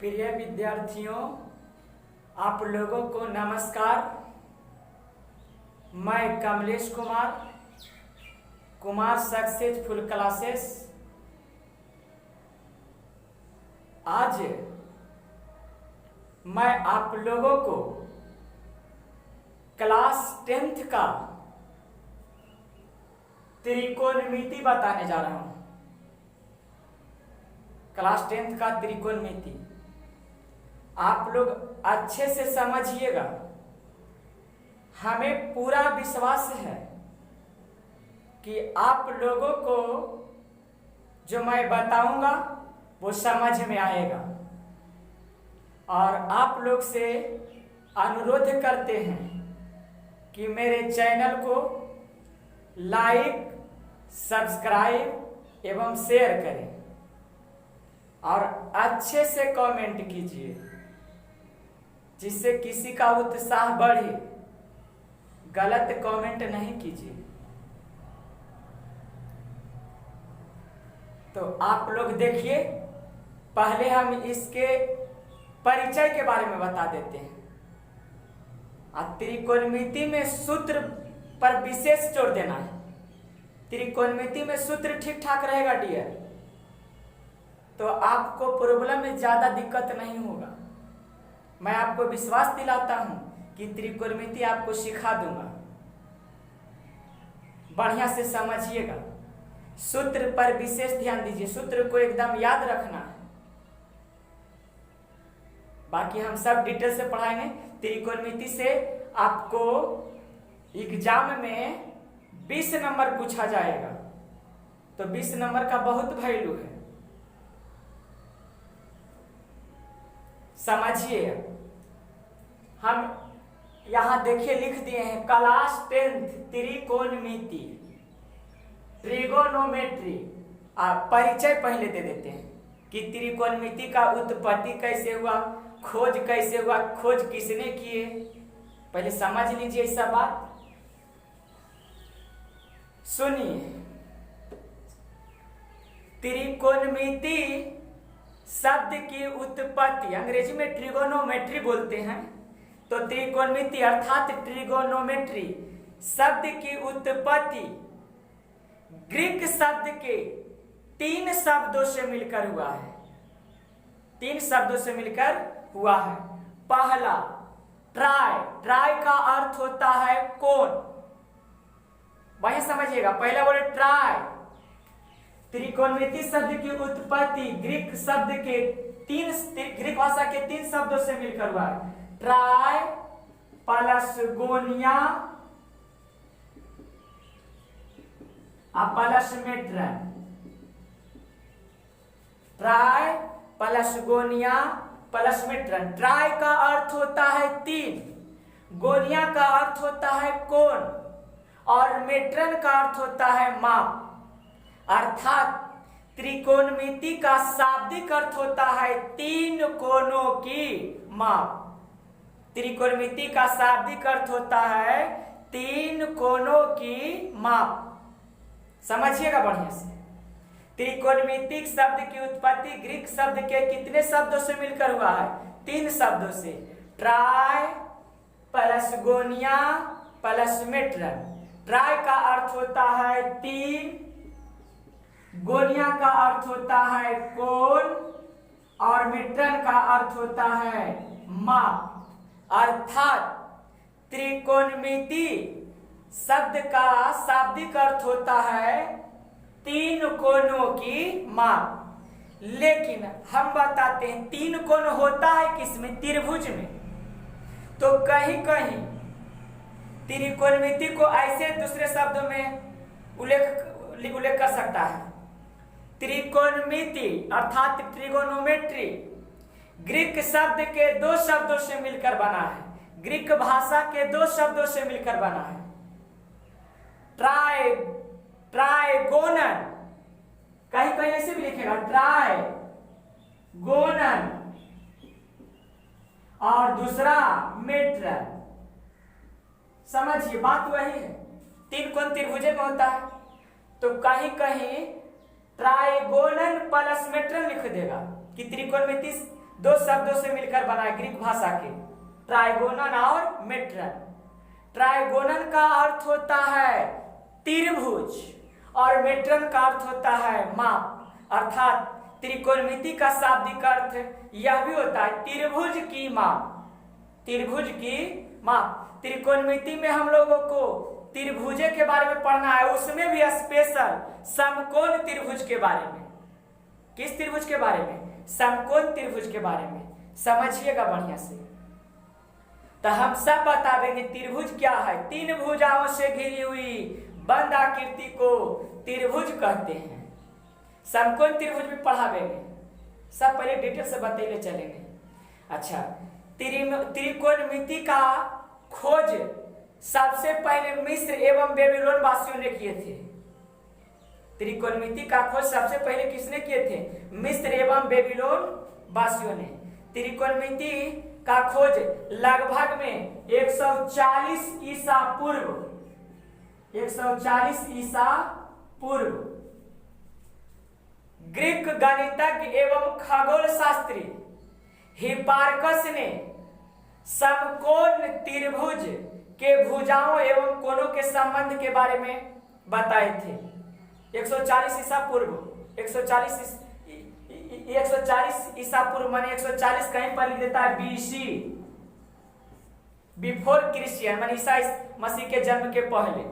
प्रिय विद्यार्थियों, आप लोगों को नमस्कार। मैं कमलेश कुमार सक्सेसफुल क्लासेस। आज मैं आप लोगों को क्लास 10th का त्रिकोणमिति बताने जा रहा हूं। क्लास 10th का त्रिकोणमिति आप लोग अच्छे से समझिएगा। हमें पूरा विश्वास है कि आप लोगों को जो मैं बताऊंगा वो समझ में आएगा, और आप लोग से अनुरोध करते हैं कि मेरे चैनल को लाइक, सब्सक्राइब एवं शेयर करें और अच्छे से कमेंट कीजिए, जिससे किसी का उत्साह बढ़े। गलत कमेंट नहीं कीजिए। तो आप लोग देखिए, पहले हम इसके परिचय के बारे में बता देते हैं। त्रिकोणमिति में सूत्र पर विशेष जोर देना है। त्रिकोणमिति में सूत्र ठीक ठाक रहेगा डियर, तो आपको प्रॉब्लम में ज्यादा दिक्कत नहीं होगा। मैं आपको विश्वास दिलाता हूं कि त्रिकोणमिति आपको सिखा दूंगा। बढ़िया से समझिएगा। सूत्र पर विशेष ध्यान दीजिए। सूत्र को एकदम याद रखना है। बाकी हम सब डिटेल से पढ़ाएंगे। त्रिकोणमिति से आपको एग्जाम में 20 नंबर पूछा जाएगा, तो 20 नंबर का बहुत वैल्यू है। समझिए। हम यहां देखिए लिख दिए हैं क्लास 10th त्रिकोणमिति, ट्रिगोनोमेट्री। परिचय पहले दे देते हैं कि त्रिकोणमिति का उत्पत्ति कैसे हुआ, खोज कैसे हुआ, खोज किसने किए। पहले समझ लीजिए सब बात। सुनिए, त्रिकोणमिति शब्द की उत्पत्ति अंग्रेजी में ट्रिगोनोमेट्री बोलते हैं। तो त्रिकोणमिति अर्थात ट्रिगोनोमेट्री शब्द की उत्पत्ति ग्रीक शब्द के 3 शब्दों से मिलकर हुआ है। 3 शब्दों से मिलकर हुआ है। पहला ट्राई। ट्राई का अर्थ होता है कोण। वही समझिएगा। पहला बोले ट्राई। त्रिकोणमिति शब्द की उत्पत्ति ग्रीक शब्द के ग्रीक भाषा के 3 शब्दों से मिलकर हुआ है। ट्राई प्लस गोनिया प्लस मेट्रन। ट्राई प्लस गोनिया प्लस मेट्रन। ट्राई का अर्थ होता है 3, गोनिया का अर्थ होता है कोण, और मेट्रन का अर्थ होता है माप। अर्थात त्रिकोणमिति का शाब्दिक अर्थ होता है 3 कोणों की माप। त्रिकोणमिति का शाब्दिक अर्थ होता है 3 कोणों की माप। समझिएगा बढ़िया से। त्रिकोणमिति शब्द की उत्पत्ति ग्रीक शब्द के कितने शब्दों से मिलकर हुआ है? 3 शब्दों से। ट्राई प्लस गोनिया प्लस मेट्रन। ट्राई का अर्थ होता है 3, गोनिया का अर्थ होता है कोण, और मेट्रन का अर्थ होता है माप। अर्थात त्रिकोणमिति शब्द का शाब्दिक अर्थ होता है 3 कोणों की माप। लेकिन हम बताते हैं 3 कोण होता है किसमें? त्रिभुज में। तो कहीं कहीं त्रिकोणमिति को ऐसे दूसरे शब्दों में उल्लेख कर सकता है। त्रिकोणमिति अर्थात ट्रिगोनोमेट्री ग्रीक शब्द के 2 शब्दों से मिलकर बना है। ग्रीक भाषा के 2 शब्दों से मिलकर बना है। ट्राइगोनन, कहीं कहीं ऐसे भी लिखेगा ट्राइगोनन, और दूसरा मेट्रन। समझिए बात वही है। 3 कोण त्रिभुज में होता है, तो कहीं कहीं ट्राइगोनन प्लस मेट्रन लिख देगा कि त्रिकोणमिति दो शब्दों से मिलकर बना है, ग्रीक भाषा के, ट्राइगोनन और मेट्रन। ट्राइगोनन का अर्थ होता है त्रिभुज और मेट्रन का अर्थ होता है माप, अर्थात त्रिकोणमिति का शाब्दिक अर्थ यह भी होता है त्रिभुज की माप। त्रिभुज की माप, त्रिकोणमिति में हम लोगों को त्रिभुजे के बारे में पढ़ना है, उसमें भी स्पेशल समकोण त्रिभुज के बारे में। किस त्रिभुज के बारे में? समकोण त्रिभुज के बारे में। समझिएगा बढ़िया से। तो हम सब बता देंगे त्रिभुज क्या है। तीन भुजाओं से घिरी हुई बंद आकृति को त्रिभुज कहते हैं। समकोण त्रिभुज भी पढ़ावेंगे, सब पहले डिटेल से बतैले चलेंगे। अच्छा, त्रिकोणमिति का खोज सबसे पहले मिस्र एवं बेबीलोन वासियों ने किए थे। त्रिकोणमिति का खोज सबसे पहले किसने किए थे? मिस्र एवं बेबीलोन वासियों ने। त्रिकोणमिति का खोज लगभग में 140 ईसा पूर्व, 140 ईसा पूर्व ग्रीक गणितज्ञ एवं खगोल शास्त्री हिपार्कस ने समकोण त्रिभुज के भुजाओं एवं कोणों के संबंध के बारे में बताए थे। 140 ईसा पूर्व, 140 ईसा पूर्व माने 140 कहीं पर लिख देता है बीसी, बिफोर क्रिश्चियन माने ईसा मसीह के जन्म के पहले।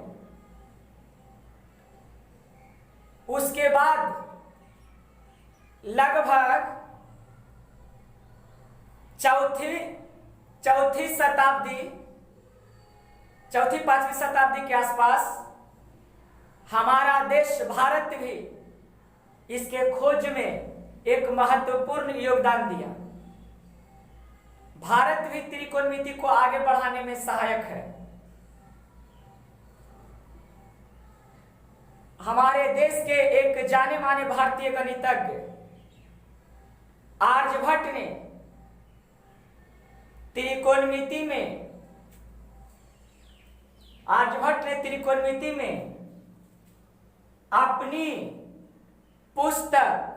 उसके बाद लगभग चौथी शताब्दी, चौथी पांचवी शताब्दी के आसपास हमारा देश भारत भी इसके खोज में एक महत्वपूर्ण योगदान दिया। भारत भी त्रिकोणमिति को आगे बढ़ाने में सहायक है। हमारे देश के एक जाने माने भारतीय गणितज्ञ आर्यभट्ट ने त्रिकोणमिति में अपनी पुस्तक,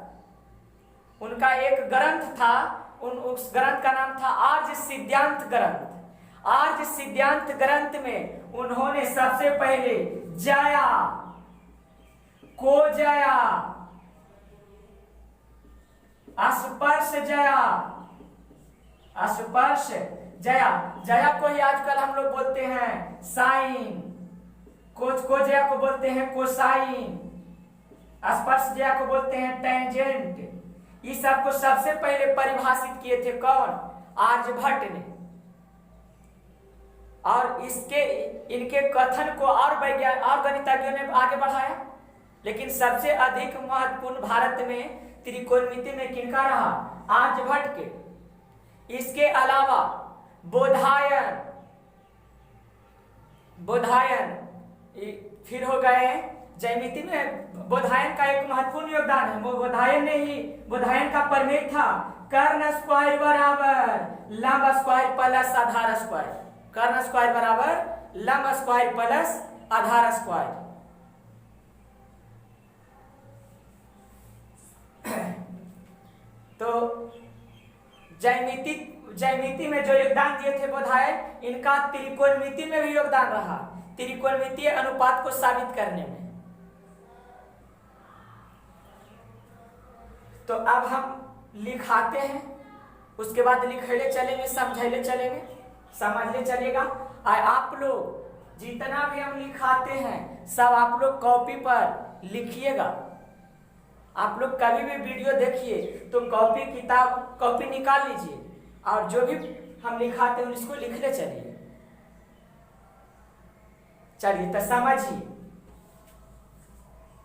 उनका एक ग्रंथ था, उस ग्रंथ का नाम था आर्य सिद्धांत ग्रंथ। आर्य सिद्धांत ग्रंथ में उन्होंने सबसे पहले जया, कोजया, स्पर्श जया, स्पर्श जया, जया को ही आजकल हम लोग बोलते हैं साइन, कोजया को बोलते हैं कोसाइन, स्पर्श जया को बोलते हैं टेंजेंट। इस सब को सबसे पहले परिभाषित किए थे कौन? आर्यभट्ट ने। और इनके कथन को और गणितज्ञों ने आगे बढ़ाया, लेकिन सबसे अधिक महत्वपूर्ण भारत में त्रिकोणमिति में किनका रहा? आर्यभट्ट के। इसके अलावा बोधायन फिर हो गए ज्यामिति में। बोधायन का एक महत्वपूर्ण योगदान है। बोधायन का प्रमेय था कर्ण स्क्वायर बराबर लंब स्क्वायर प्लस आधार स्क्वायर। कर्ण स्क्वायर बराबर लंब स्क्वायर प्लस आधार स्क्वायर। तो ज्यामिति में जो योगदान दिए थे बोधायन, इनका त्रिकोणमिति में भी योगदान रहा, त्रिकोणमितीय अनुपात को साबित करने में। तो अब हम लिखाते हैं, उसके बाद लिखले चलेंगे, समझले चलेंगे, समझले चलेगा। और आप लोग जितना भी हम लिखाते हैं सब आप लोग कॉपी पर लिखिएगा। आप लोग कभी भी वीडियो देखिए तो कॉपी निकाल लीजिए और जो भी हम लिखाते हैं उसको लिखले चलिए। चलिए तो समझिए।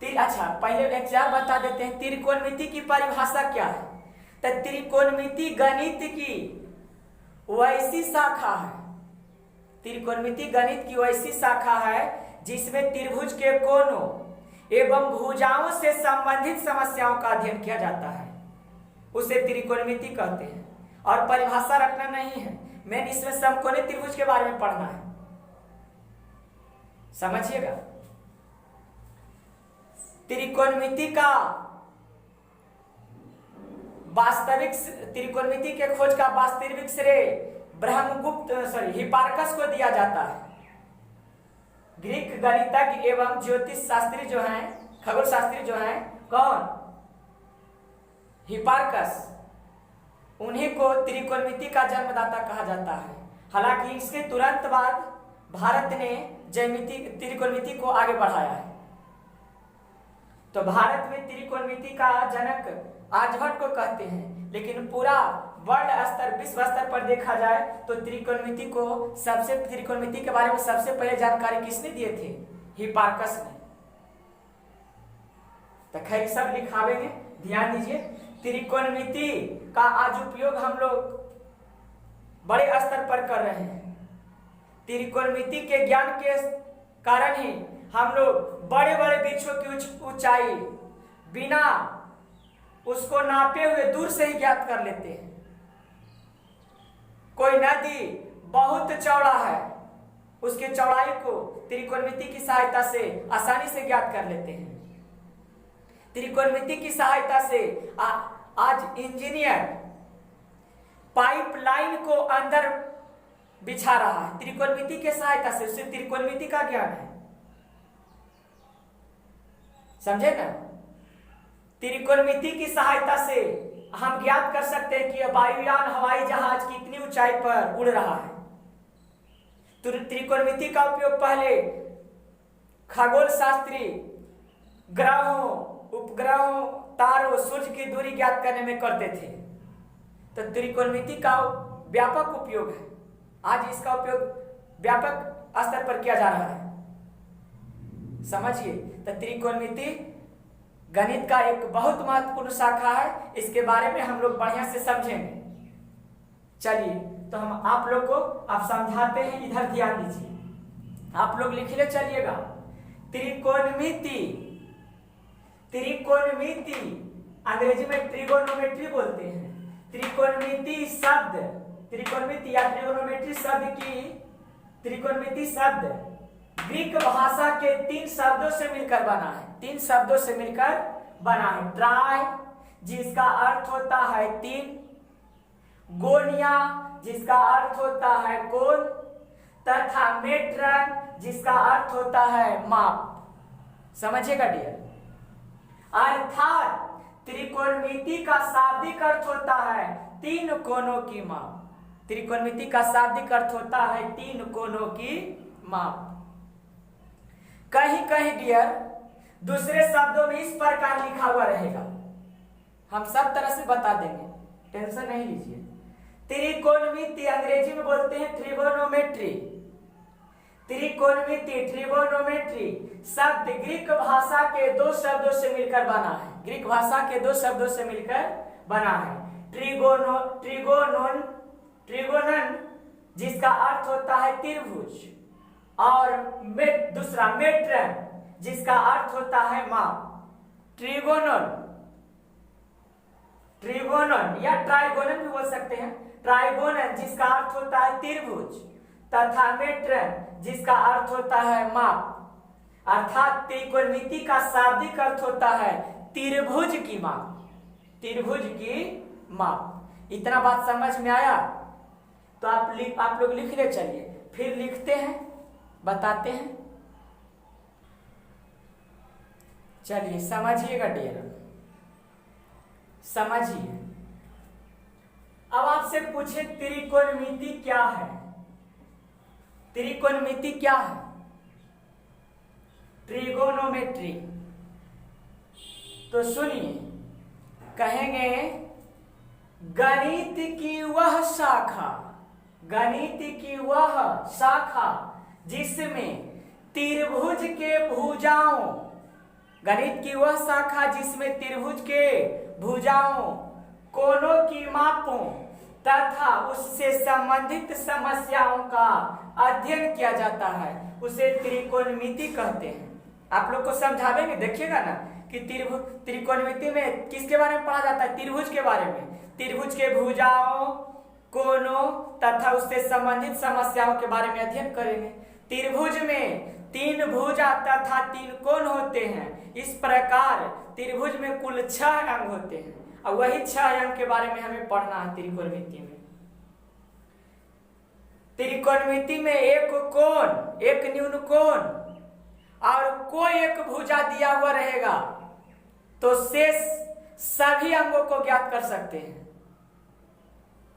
अच्छा, पहले एक बार बता देते हैं त्रिकोणमिति की परिभाषा क्या है। तो त्रिकोणमिति गणित की वैसी शाखा है, त्रिकोणमिति गणित की वैसी शाखा है जिसमें त्रिभुज के कोणों एवं भुजाओं से संबंधित समस्याओं का अध्ययन किया जाता है, उसे त्रिकोणमिति कहते हैं। और परिभाषा रखना नहीं है, मेन इसमें समकोणीय त्रिभुज के बारे में पढ़ना है, समझिएगा। त्रिकोणमिति का वास्तविक त्रिकोणमिति के खोज का वास्तविक श्रेय हिपार्कस को दिया जाता है। ग्रीक गणितज्ञ एवं ज्योतिष शास्त्री जो हैं, खगोल शास्त्री जो हैं, कौन? हिपार्कस, उन्हीं को त्रिकोणमिति का जन्मदाता कहा जाता है। हालांकि इसके तुरंत बाद भारत ने ज्यामिति त्रिकोणमिति को आगे बढ़ाया है। तो भारत में त्रिकोणमिति का जनक आर्यभट्ट को कहते हैं, लेकिन पूरा वर्ल्ड स्तर, विश्व स्तर पर देखा जाए तो त्रिकोणमिति के बारे में सबसे पहले जानकारी किसने दिए थे? हिपार्कस ने। तो खैर सब लिखावेंगे, ध्यान दीजिए। त्रिकोणमिति का आज उपयोग हम लोग बड़े स्तर पर कर रहे हैं। त्रिकोणमिति के ज्ञान के कारण ही हम लोग बड़े बड़े वृक्षों की ऊंचाई बिना उसको नापे हुए दूर से ही ज्ञात कर लेते हैं। कोई नदी बहुत चौड़ा है, उसके चौड़ाई को त्रिकोणमिति की सहायता से आसानी से ज्ञात कर लेते हैं। त्रिकोणमिति की सहायता से आज इंजीनियर पाइपलाइन को अंदर बिछा रहा है, त्रिकोणमिति के सहायता से। उसे त्रिकोणमिति का ज्ञान है, समझे ना? त्रिकोणमिति की सहायता से हम ज्ञात कर सकते हैं कि वायुयान, हवाई जहाज कितनी ऊंचाई पर उड़ रहा है। तो त्रिकोणमिति का उपयोग पहले खगोल शास्त्री ग्रहों, उपग्रहों, तारों, सूर्य की दूरी ज्ञात करने में करते थे। तो त्रिकोणमिति का व्यापक उपयोग है, आज इसका उपयोग व्यापक स्तर पर किया जा रहा है, समझिए। तो त्रिकोणमिति गणित का एक बहुत महत्वपूर्ण शाखा है, इसके बारे में हम लोग बढ़िया से समझेंगे। चलिए, तो हम आप लोग को अब समझाते हैं, इधर ध्यान दीजिए। आप लोग लिख ले चलिएगा। त्रिकोणमिति, त्रिकोणमिति अंग्रेजी में ट्रिगोनोमेट्री बोलते हैं। त्रिकोणमिति शब्द, त्रिकोणमिति या ट्रिगोनोमेट्री त्रिकोणमिति शब्द ग्रीक भाषा के 3 शब्दों से मिलकर बना है। 3 शब्दों से मिलकर बना है। ट्राई, जिसका अर्थ होता है 3, गोनिया, जिसका अर्थ होता है कोण, तथा मेट्रन, जिसका अर्थ होता है माप। समझिएगा डियर। अर्थात त्रिकोणमिति का शाब्दिक अर्थ होता है 3 कोणों की माप। त्रिकोणमिति का शाब्दिक अर्थ होता है 3 कोणों की माप। कहीं कहीं डियर दूसरे शब्दों में इस प्रकार लिखा हुआ रहेगा, हम सब तरह से बता देंगे, टेंशन नहीं लीजिए। त्रिकोणमिति अंग्रेजी में बोलते हैं ट्रिगोनोमेट्री। त्रिकोणमिति, ट्रिगोनोमेट्री शब्द ग्रीक भाषा के 2 शब्दों से मिलकर बना है। ग्रीक भाषा के 2 शब्दों से मिलकर बना है। ट्रिगोनन, जिसका अर्थ होता है त्रिभुज, और दूसरा मेट्रन, जिसका अर्थ होता है माप। ट्रिगोनन या ट्राइगोनन भी बोल सकते हैं। ट्राइगोनन, जिसका अर्थ होता है त्रिभुज, तथा मेट्रन, जिसका अर्थ होता है माप। अर्थात त्रिकोणमिति का शाब्दिक अर्थ होता है त्रिभुज की माप। त्रिभुज की माप। इतना बात समझ में आया? तो आप लोग लिख ले चलिए, फिर लिखते हैं, बताते हैं। चलिए समझिएगा डियर, समझिए। अब आपसे पूछे त्रिकोणमिति क्या है? त्रिकोणमिति क्या है? ट्रिगोनोमेट्री। तो सुनिए, कहेंगे गणित की वह शाखा, गणित की वह शाखा जिसमें त्रिभुज के भुजाओं, गणित की वह शाखा जिसमें त्रिभुज के भुजाओं, कोणों की मापों तथा उससे संबंधित समस्याओं का अध्ययन किया जाता है, उसे त्रिकोणमिति कहते हैं। आप लोग को समझावेंगे, देखिएगा ना कि त्रिकोणमिति में किसके बारे में पढ़ा जाता है? त्रिभुज के बारे में। त्रिभुज के भुजाओं, कोणों तथा उससे संबंधित समस्याओं के बारे में अध्ययन करेंगे। त्रिभुज में 3 भुजा तथा 3 कोण होते हैं। इस प्रकार त्रिभुज में कुल 6 अंग होते हैं। और वही 6 अंक के बारे में हमें पढ़ना है त्रिकोणमिति में। त्रिकोणमिति में एक कोण, एक न्यून कोण और कोई एक भुजा दिया हुआ रहेगा तो शेष सभी अंगों को ज्ञात कर सकते हैं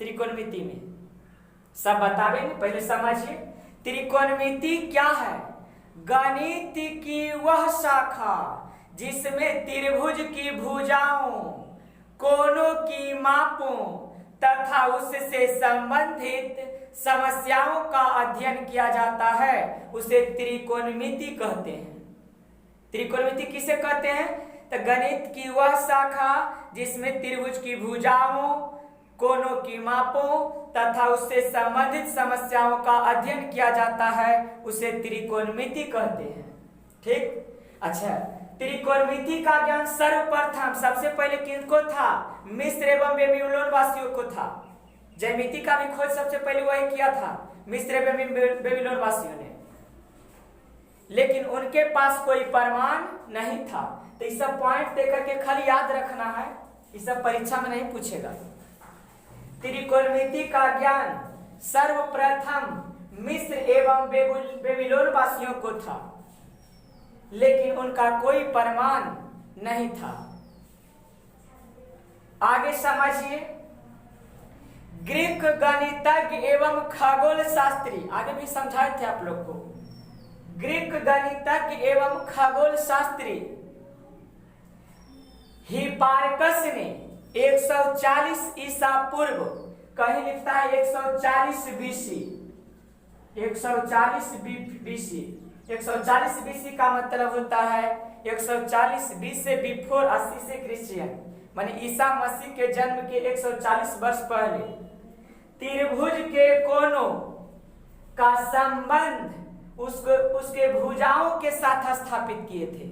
त्रिकोणमिति में। सब बतावेंगे, पहले समझिए त्रिकोणमिति क्या है। गणित की वह शाखा जिसमें त्रिभुज की भुजाओं, कोणों की मापों तथा उससे संबंधित समस्याओं का अध्ययन किया जाता है उसे त्रिकोणमिति कहते हैं। त्रिकोणमिति किसे कहते हैं? तो गणित की वह शाखा जिसमें त्रिभुज की भुजाओं, कोणों की मापों तथा उससे संबंधित समस्याओं का अध्ययन किया जाता है उसे त्रिकोणमिति कहते हैं। ठीक, अच्छा, त्रिकोणमिति का ज्ञान सर्वप्रथम सबसे पहले किनको था? मिस्र एवं बेबीलोन वासियों को था। ज्यामिति का भी खोज सबसे पहले वही किया था, मिस्र एवं बेबीलोन वासियों ने, लेकिन उनके पास कोई प्रमाण नहीं था। तो ये सब पॉइंट देकर के खाली याद रखना है, ये सब परीक्षा में नहीं पूछेगा। त्रिकोणमिति का ज्ञान सर्वप्रथम मिस्र एवं बेबीलोन वासियों को था, लेकिन उनका कोई प्रमाण नहीं था। आगे समझिए, ग्रीक गणितज्ञ एवं खगोल शास्त्री, आगे भी समझाए थे आप लोग को। ग्रीक गणितज्ञ एवं खगोल शास्त्री हिपार्कस ने 140 ईसा पूर्व, कहीं लिखता है 140 बीसी, 140 बीसी, 140 बीसी का मतलब होता है 140 बीस से बिफोर 80 से क्रिश्चियन, माने ईसा मसीह के जन्म के 140 वर्ष पहले त्रिभुज के कोणों का संबंध उसके भुजाओं के साथ स्थापित किए थे।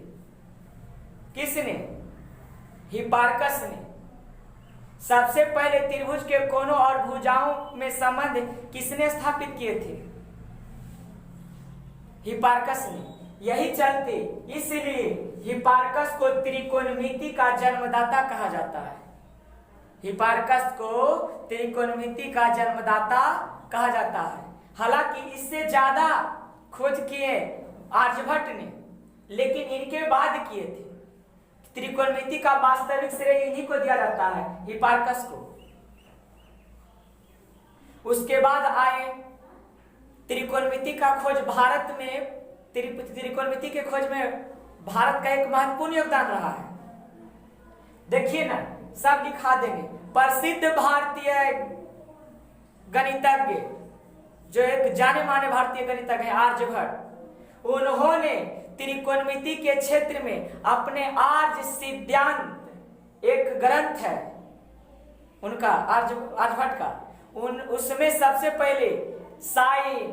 किसने? हिपार्कस ने। सबसे पहले त्रिभुज के कोणों और भुजाओं में संबंध किसने स्थापित किए थे? हिपार्कस ने। यही चलते इसलिए हिपार्कस को त्रिकोणमिति का जन्मदाता कहा जाता है। हिपार्कस को त्रिकोणमिति का जन्मदाता कहा जाता है। हालांकि इससे ज्यादा खोज किए आर्यभट्ट ने, लेकिन इनके बाद किए थे। त्रिकोणमिति का वास्तविक श्रेय इन्हीं को दिया जाता है, हिपार्कस को। उसके बाद आए त्रिकोणमिति का खोज भारत में, त्रिकोणमिति के खोज में भारत का एक महत्वपूर्ण योगदान रहा है। देखिए ना, सब दिखा देंगे। प्रसिद्ध भारतीय गणितज्ञ, जो एक जाने माने भारतीय गणितज्ञ है आर्यभट्ट, उन्होंने त्रिकोणमिति के क्षेत्र में अपने आर्य सिद्धांत, एक ग्रंथ है उनका आर्यभट्ट का, उसमें सबसे पहले साइन,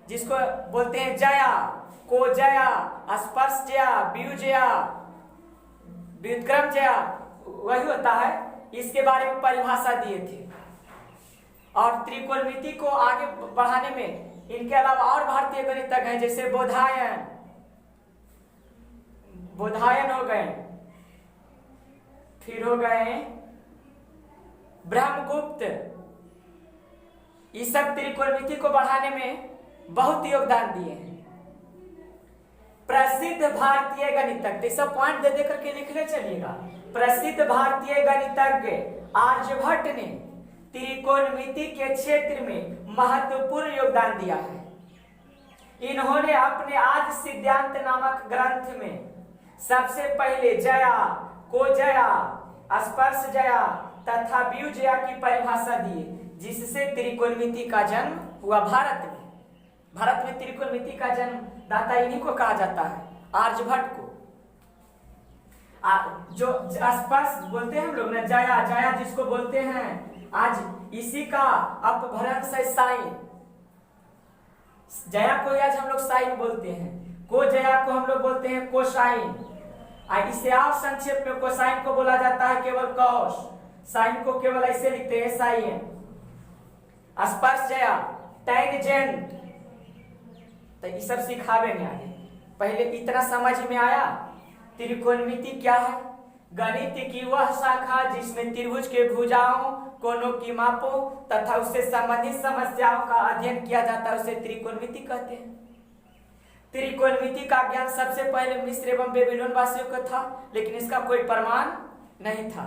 जिसको बोलते हैं जया, कोजया, स्पर्शजया, व्युजया, व्युत्क्रमजया, वही होता है, इसके बारे में परिभाषा दिए थे। और त्रिकोणमिति को आगे बढ़ाने में इनके अलावा और भारतीय गणितज्ञ हैं, जैसे बोधायन हो गए, फिर हो गए ब्रह्मगुप्त। ये सब त्रिकोणमिति को बढ़ाने में बहुत योगदान दिए हैं। प्रसिद्ध भारतीय गणितज्ञ, सब पॉइंट दे करके लिखने चलिएगा। प्रसिद्ध भारतीय गणितज्ञ आर्यभट्ट ने त्रिकोणमिति के क्षेत्र में महत्वपूर्ण योगदान दिया है। इन्होंने अपने आर्य सिद्धांत नामक ग्रंथ में सबसे पहले जया, कोजया, स्पर्शजया तथा व्युजया की परिभाषा दी, जिससे त्रिकोणमिति का जन्म हुआ भारत में। भारत में त्रिकोणमिति का जन्म दाता इन्हीं को कहा जाता है, आर्यभट्ट को। जो स्पर्श बोलते हैं हम लोग ना, जया, जया जिसको बोलते हैं, आज इसी का अपभ्रंश है साइन। जया को आज हम लोग साइन बोलते हैं, कोजया को हम लोग बोलते हैं कोसाइन। इसे और संक्षेप में कोसाइन को बोला जाता है केवल कॉस, साइन को केवल ऐसे लिखते हैं साइन। स्पर्शजया टैंजेंट, तो ये सब सिखावेंगे आगे। पहले इतना समझ में आया त्रिकोणमिति क्या है, गणित की वह शाखा जिसमें त्रिभुज के भुजाओं, कोणों की मापों तथा उससे संबंधित समस्याओं का अध्ययन किया जाता है उसे त्रिकोणमिति कहते हैं। त्रिकोणमिति का ज्ञान सबसे पहले मिस्र एवं बेबीलोन वासियों को था, लेकिन इसका कोई प्रमाण नहीं था।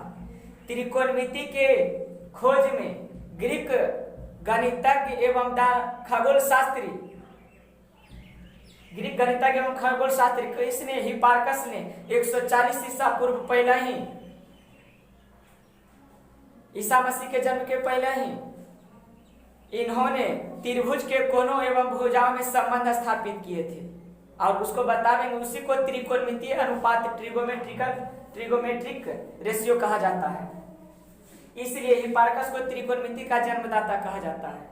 त्रिकोणमिति के खोज में ग्रीक गणितज्ञ एवं खगोल शास्त्री इसने हिपार्कस ने 140 ईसा पूर्व पहले ही, ईसा मसीह के जन्म के पहले ही इन्होंने त्रिभुज के कोणों एवं भुजाओं में संबंध स्थापित किए थे और उसको बताएंगे। उसी को त्रिकोणमितीय अनुपात ट्रिगोमेट्रिक रेशियो कहा जाता है। इसलिए हिपार्कस को त्रिकोणमिति का जन्मदाता कहा जाता है।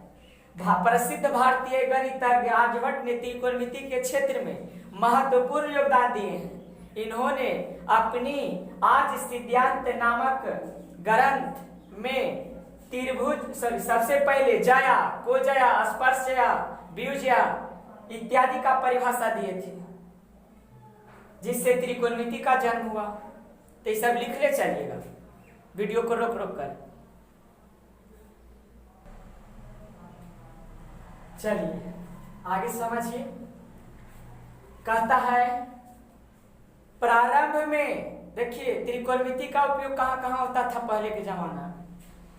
प्रसिद्ध भारतीय गणितज्ञ आर्यभट्ट ने त्रिकोणमिति के क्षेत्र में महत्वपूर्ण योगदान दिए हैं। इन्होंने अपनी आर्य सिद्धांत नामक ग्रंथ में त्रिभुज सबसे पहले जया, कोजया, स्पर्शया, व्युजया इत्यादि का परिभाषा दिए थे, जिससे त्रिकोणमिति का जन्म हुआ। तो ये सब लिख ले चलिएगा, वीडियो को रोक रोक कर। चलिए आगे समझिए। कहता है प्रारंभ में, देखिए त्रिकोणमिति का उपयोग कहाँ कहाँ होता था पहले के जमाना में।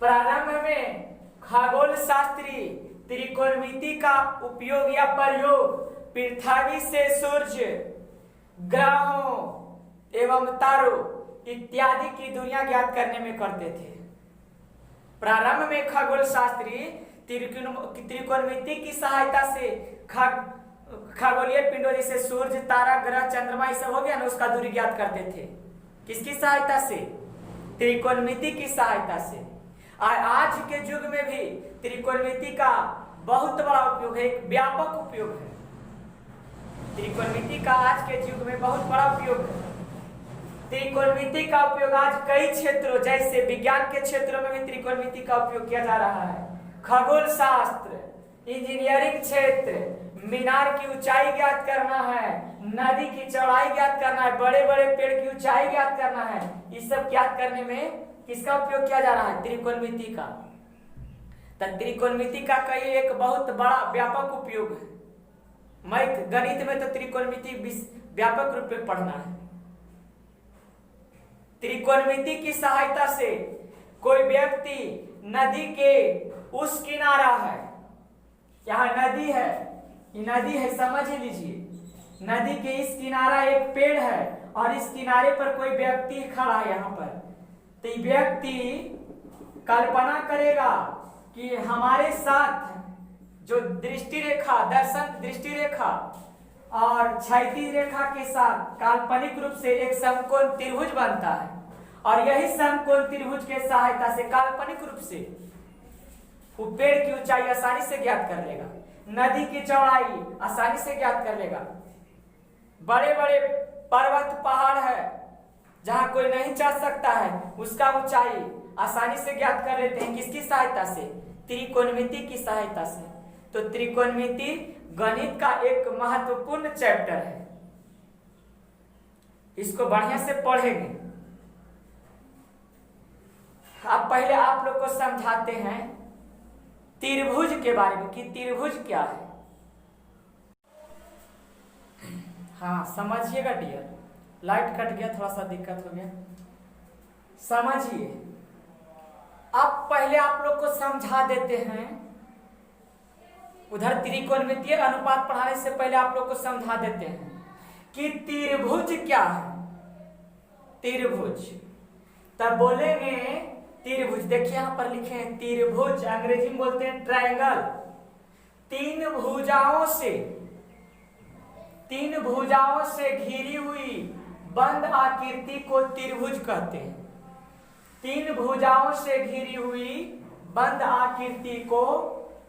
प्रारंभ में खगोल शास्त्री त्रिकोणमिति का उपयोग या प्रयोग पृथ्वी से सूर्य, ग्रहों एवं तारों इत्यादि की दूरियां ज्ञात करने में करते थे। प्रारंभ में खगोल शास्त्री त्रिकोणमिति की सहायता से खगोलीय पिंडों जैसे सूर्य, तारा, ग्रह, चंद्रमा ये सब हो गया ना, उसका दूरी ज्ञात करते थे। किसकी सहायता से? त्रिकोणमिति की सहायता से। आज के युग में भी त्रिकोणमिति का बहुत बड़ा उपयोग है, एक व्यापक उपयोग है। त्रिकोणमिति का आज के युग में बहुत बड़ा उपयोग है। त्रिकोणमिति का उपयोग आज कई क्षेत्रों जैसे विज्ञान के क्षेत्रों में भी त्रिकोणमिति का उपयोग किया जा रहा है। खगोल शास्त्र, इंजीनियरिंग क्षेत्र, मीनार की ऊंचाई ज्ञात करना है, नदी की चौड़ाई ज्ञात करना है, बड़े बड़े पेड़ की ऊंचाई ज्ञात करना है, ये सब ज्ञात करने में किसका उपयोग किया जा रहा है? त्रिकोणमिति का। तो त्रिकोणमिति का कई एक बहुत बड़ा व्यापक उपयोग है। मैथ गणित में तो त्रिकोणमिति व्यापक रूप में पढ़ना है। त्रिकोणमिति की सहायता से कोई व्यक्ति नदी के उस किनारा है, यहाँ नदी है, ये नदी है समझ लीजिए। नदी के इस किनारा एक पेड़ है और इस किनारे पर कोई व्यक्ति खड़ा है यहाँ पर। तो ये व्यक्ति कल्पना करेगा कि हमारे साथ जो दृष्टि रेखा, दर्शन दृष्टि रेखा और क्षैतिज रेखा के साथ काल्पनिक रूप से एक समकोण त्रिभुज बनता है और यही समकोण त्रिभुज के सहायता से काल्पनिक रूप से वो पेड़ की ऊंचाई आसानी से ज्ञात कर लेगा, नदी की चौड़ाई आसानी से ज्ञात कर लेगा। बड़े बड़े पर्वत पहाड़ है जहां कोई नहीं चढ़ सकता है, उसका ऊंचाई आसानी से ज्ञात कर लेते हैं। किसकी सहायता से? त्रिकोणमिति की सहायता से। तो त्रिकोणमिति गणित का एक महत्वपूर्ण चैप्टर है, इसको बढ़िया से पढ़ेंगे। अब पहले आप लोग को समझाते हैं त्रिभुज के बारे में कि त्रिभुज क्या है। हाँ समझिएगा डियर, लाइट कट गया, थोड़ा सा दिक्कत हो गया, समझिए। अब पहले आप लोग को समझा देते हैं, उधर त्रिकोणमितीय अनुपात पढ़ाने से पहले आप लोग को समझा देते हैं कि त्रिभुज क्या है। त्रिभुज तब बोलेंगे त्रिभुज, देखिए यहां पर लिखे हैं त्रिभुज, अंग्रेजी में बोलते हैं ट्रायंगल। तीन भुजाओं से घिरी हुई बंद आकृति को त्रिभुज कहते हैं। तीन भुजाओं से घिरी हुई बंद आकृति को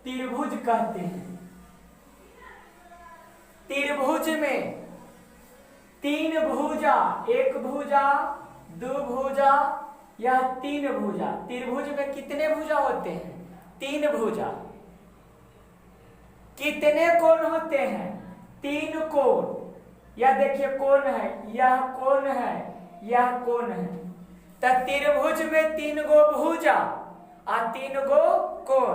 त्रिभुज कहते हैं। त्रिभुज में तीन भुजा, एक भुजा, दो भुजा या तीन भुजा। त्रिभुज में कितने भुजा होते हैं? तीन भुजा। कितने कोण होते हैं? तीन कोण। यह देखिए कोण है, यह कोण है, यह कोण है। तो त्रिभुज में 3 गो भुजा और 3 गो कोण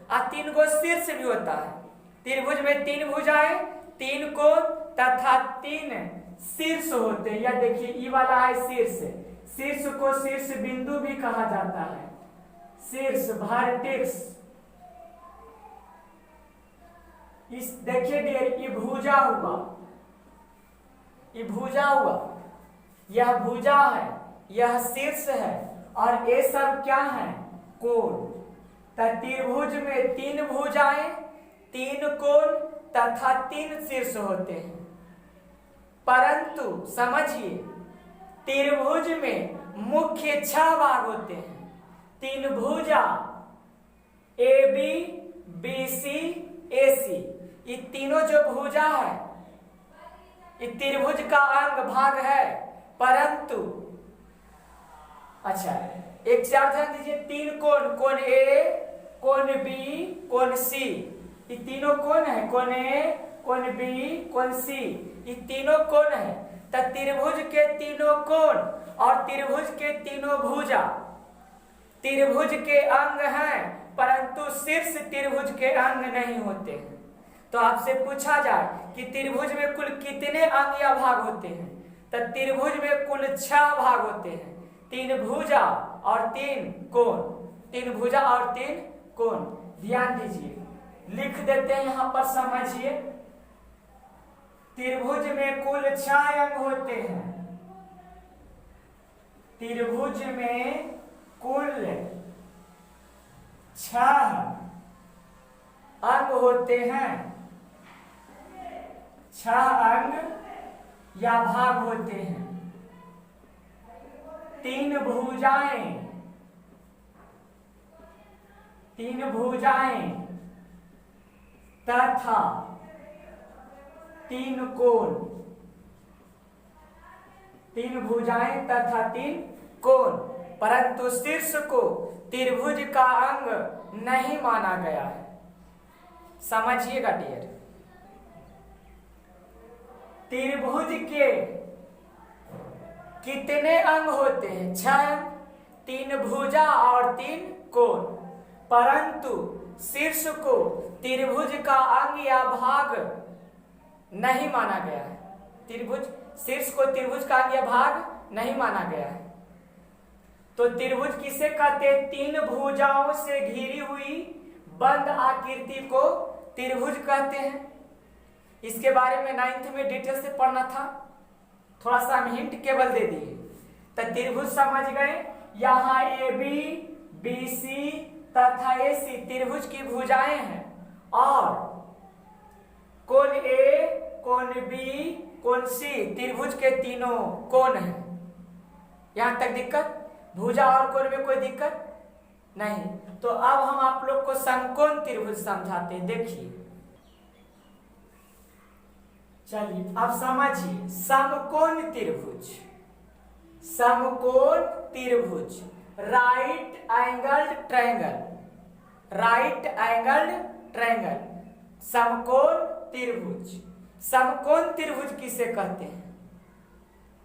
और 3 गो शीर्ष भी होता है। त्रिभुज में 3 भुजाएं, 3 कोण तथा 3 शीर्ष होते हैं। यह देखिए ई वाला है शीर्ष, शीर्ष को शीर्ष बिंदु भी कहा जाता है, शीर्ष वर्टेक्स। इस देखिए डियर ये भुजा हुआ, ये भुजा हुआ, यह भुजा है, यह शीर्ष है और ये सब क्या है? कोण। त्रिभुज में 3 भुजाएं, 3 कोण तथा 3 शीर्ष होते हैं। परंतु समझिए त्रिभुज में मुख्य 6 भाग होते हैं। 3 भुजा ए बी, बी सी, ए सी, ये तीनों जो भुजा है ये त्रिभुज का अंग भाग है। परंतु अच्छा एक चार ध्यान दीजिए, 3 कोण, कोण ए, कोण बी, कोण सी, ये तीनों कोण है, कोण ए, कोण बी, कोण सी, ये तीनों कोण है। तो त्रिभुज के तीनों कोण और त्रिभुज के तीनों भुजा त्रिभुज के अंग हैं, परंतु शीर्ष त्रिभुज के अंग नहीं होते हैं। तो आपसे पूछा जाए कि त्रिभुज में कुल कितने अंग या भाग होते हैं, तो त्रिभुज में कुल 6 भाग होते हैं। 3 भुजा और 3 कोण, 3 भुजा और 3 कोण। ध्यान दीजिए, लिख देते हैं यहां पर, समझिए। त्रिभुज में कुल 6 अंग होते हैं। त्रिभुज में कुल 6 अंग होते हैं, 6 अंग या भाग होते हैं। 3 भुजाएं, 3 भुजाएं तथा 3 कोण, 3 भुजाएं तथा 3 कोण, परंतु शीर्ष को त्रिभुज का अंग नहीं माना गया है। समझिएगा डियर, त्रिभुज के कितने अंग होते हैं? 6, 3 भुजा और 3 कोण, परंतु शीर्ष को त्रिभुज का अंग या भाग नहीं माना गया है। त्रिभुज, शीर्ष को त्रिभुज का अंग या भाग नहीं माना गया है। तो त्रिभुज किसे कहते हैं? 3 भुजाओं से घिरी हुई बंद आकृति को त्रिभुज कहते हैं। इसके बारे में 9th में डिटेल से पढ़ना था, थोड़ा सा हम हिंट केवल दे दिए। तो त्रिभुज समझ गए, यहाँ ए बी, बी सी तथा ए सी त्रिभुज की भुजाएं हैं और कोण ए, कोण बी, कोण सी त्रिभुज के तीनों कोण हैं। यहां तक दिक्कत? भुजा और कोण में कोई दिक्कत नहीं। तो अब हम आप लोग को समकोण त्रिभुज समझाते हैं। देखिए, चलिए अब समझिए समकोण त्रिभुज। समकोण त्रिभुज, right angled triangle, right angled triangle, समकोण त्रिभुज। समकोण त्रिभुज किसे कहते हैं?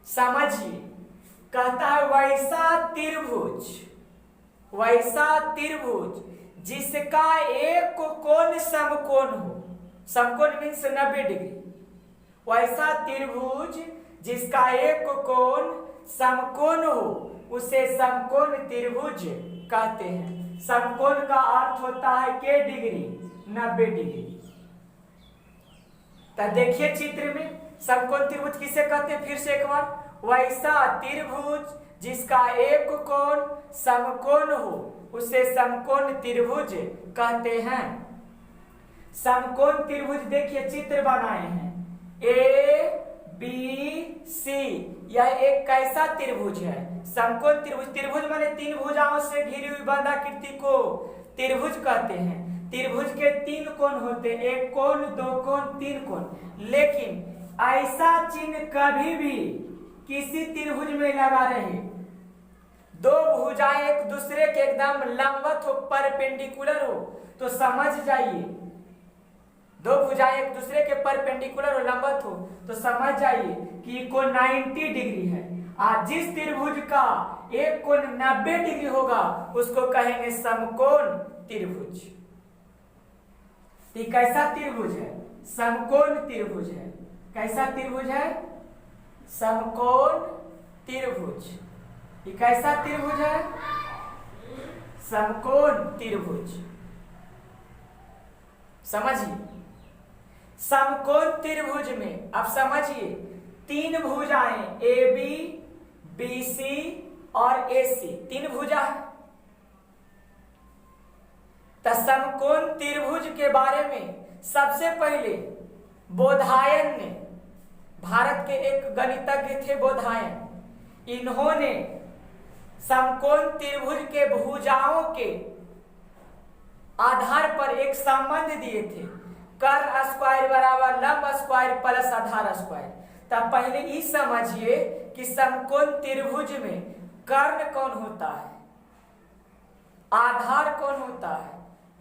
समझिए, कहता है वैसा त्रिभुज, वैसा त्रिभुज जिसका एक कोण समकोण हो। समकोण मीन्स 90 डिग्री। वैसा त्रिभुज जिसका एक कोण समकोण हो उसे समकोण त्रिभुज कहते हैं। समकोण का अर्थ होता है के डिग्री? 90 डिग्री। तो देखिए चित्र में समकोण त्रिभुज किसे कहते हैं? फिर से एक बार, वैसा त्रिभुज जिसका एक कोण समकोण हो उसे समकोण त्रिभुज कहते हैं। समकोण त्रिभुज देखिए चित्र बनाए हैं, ए बी सी, यह एक कैसा त्रिभुज है? समकोण त्रिभुज। त्रिभुज माने 3 भुजाओं से घिरी हुई बंद आकृति को त्रिभुज कहते हैं। त्रिभुज के 3 कोण होते हैं, एक कोण, 2 कोण, 3 कोण। लेकिन ऐसा चिन्ह कभी भी किसी त्रिभुज में लगा रहे, 2 भुजाएं एक दूसरे के एकदम लंबवत हो, परपेंडिकुलर हो, तो समझ जाइए, 2 भुजाएं एक दूसरे के परपेंडिकुलर और लंबवत हो तो समझ जाइए कि कोण 90 डिग्री है। जिस त्रिभुज का एक कोण 90 डिग्री होगा उसको कहेंगे समकोण त्रिभुज। तो कैसा त्रिभुज है? समकोण त्रिभुज है। कैसा त्रिभुज है? समकोण त्रिभुज। ये कैसा त्रिभुज है? समकोण त्रिभुज। समझिए, समकोण त्रिभुज में अब समझिए 3 भुजाएं AB, BC और AC, 3 भुजा है। तो समकोण त्रिभुज के बारे में सबसे पहले बोधायन ने, भारत के एक गणितज्ञ थे बोधायन, इन्होंने समकोण त्रिभुज के भुजाओं के आधार पर एक संबंध दिए थे, कर्ण स्क्वायर बराबर लंब स्क्वायर प्लस आधार स्क्वायर। तब पहले ये समझिए कि समकोण त्रिभुज में कर्ण कौन होता है, आधार कौन होता है,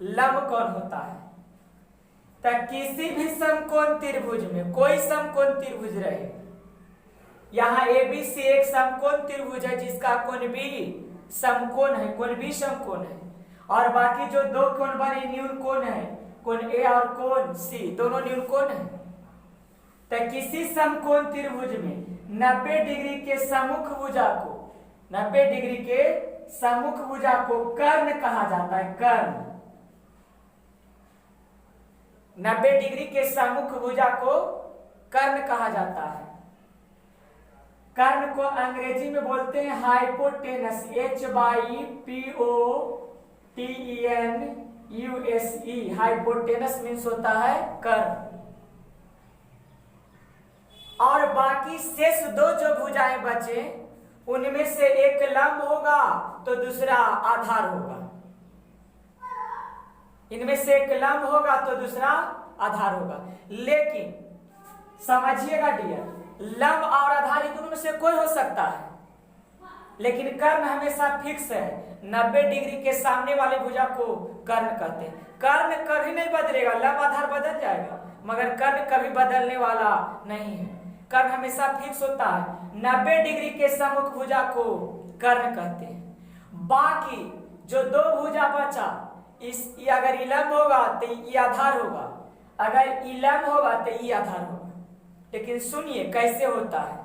लंब कौन होता है। तो किसी भी समकोण त्रिभुज में, कोई समकोण त्रिभुज रहे, यहाँ ABC एक समकोण त्रिभुज है जिसका कोण B समकोण है, कोण B समकोण है, और बाकी जो 2 कोण बने न्यून कोण है, कोण A और कोण C दोनों न्यून कोण है। तो किसी समकोण त्रिभुज में 90 डिग्री के सम्मुख भुजा को, 90 डिग्री के सम्मुख भुजा को कर्ण कहा जाता है। कर्ण 90 डिग्री के सम्मुख भुजा को कर्ण कहा जाता है। कर्ण को अंग्रेजी में बोलते हैं हाइपोटेनस, HYPOTENUSE। हाइपोटेनस मीन्स होता है कर्ण। और बाकी शेष 2 जो भुजाएं बचे उनमें से एक लंब होगा तो दूसरा आधार होगा। इनमें से एक लंब होगा तो दूसरा आधार होगा। लेकिन समझिएगा डियर, लंब और आधार दोनों में से कोई हो सकता है, लेकिन कर्ण हमेशा फिक्स है। 90 डिग्री के सामने वाले भुजा को कर्ण कहते हैं। कर्ण कभी नहीं बदलेगा, लंब आधार बदल जाएगा मगर कर्ण कभी बदलने वाला नहीं है। कर्ण हमेशा फिक्स होता है। 90 डिग्री के सम्मुख भुजा को कर्ण कहते हैं। बाकी जो 2 भुजा बचा, अगर इलंब होगा तो ये आधार होगा, अगर इलंब होगा तो ये आधार होगा। लेकिन सुनिए कैसे होता है।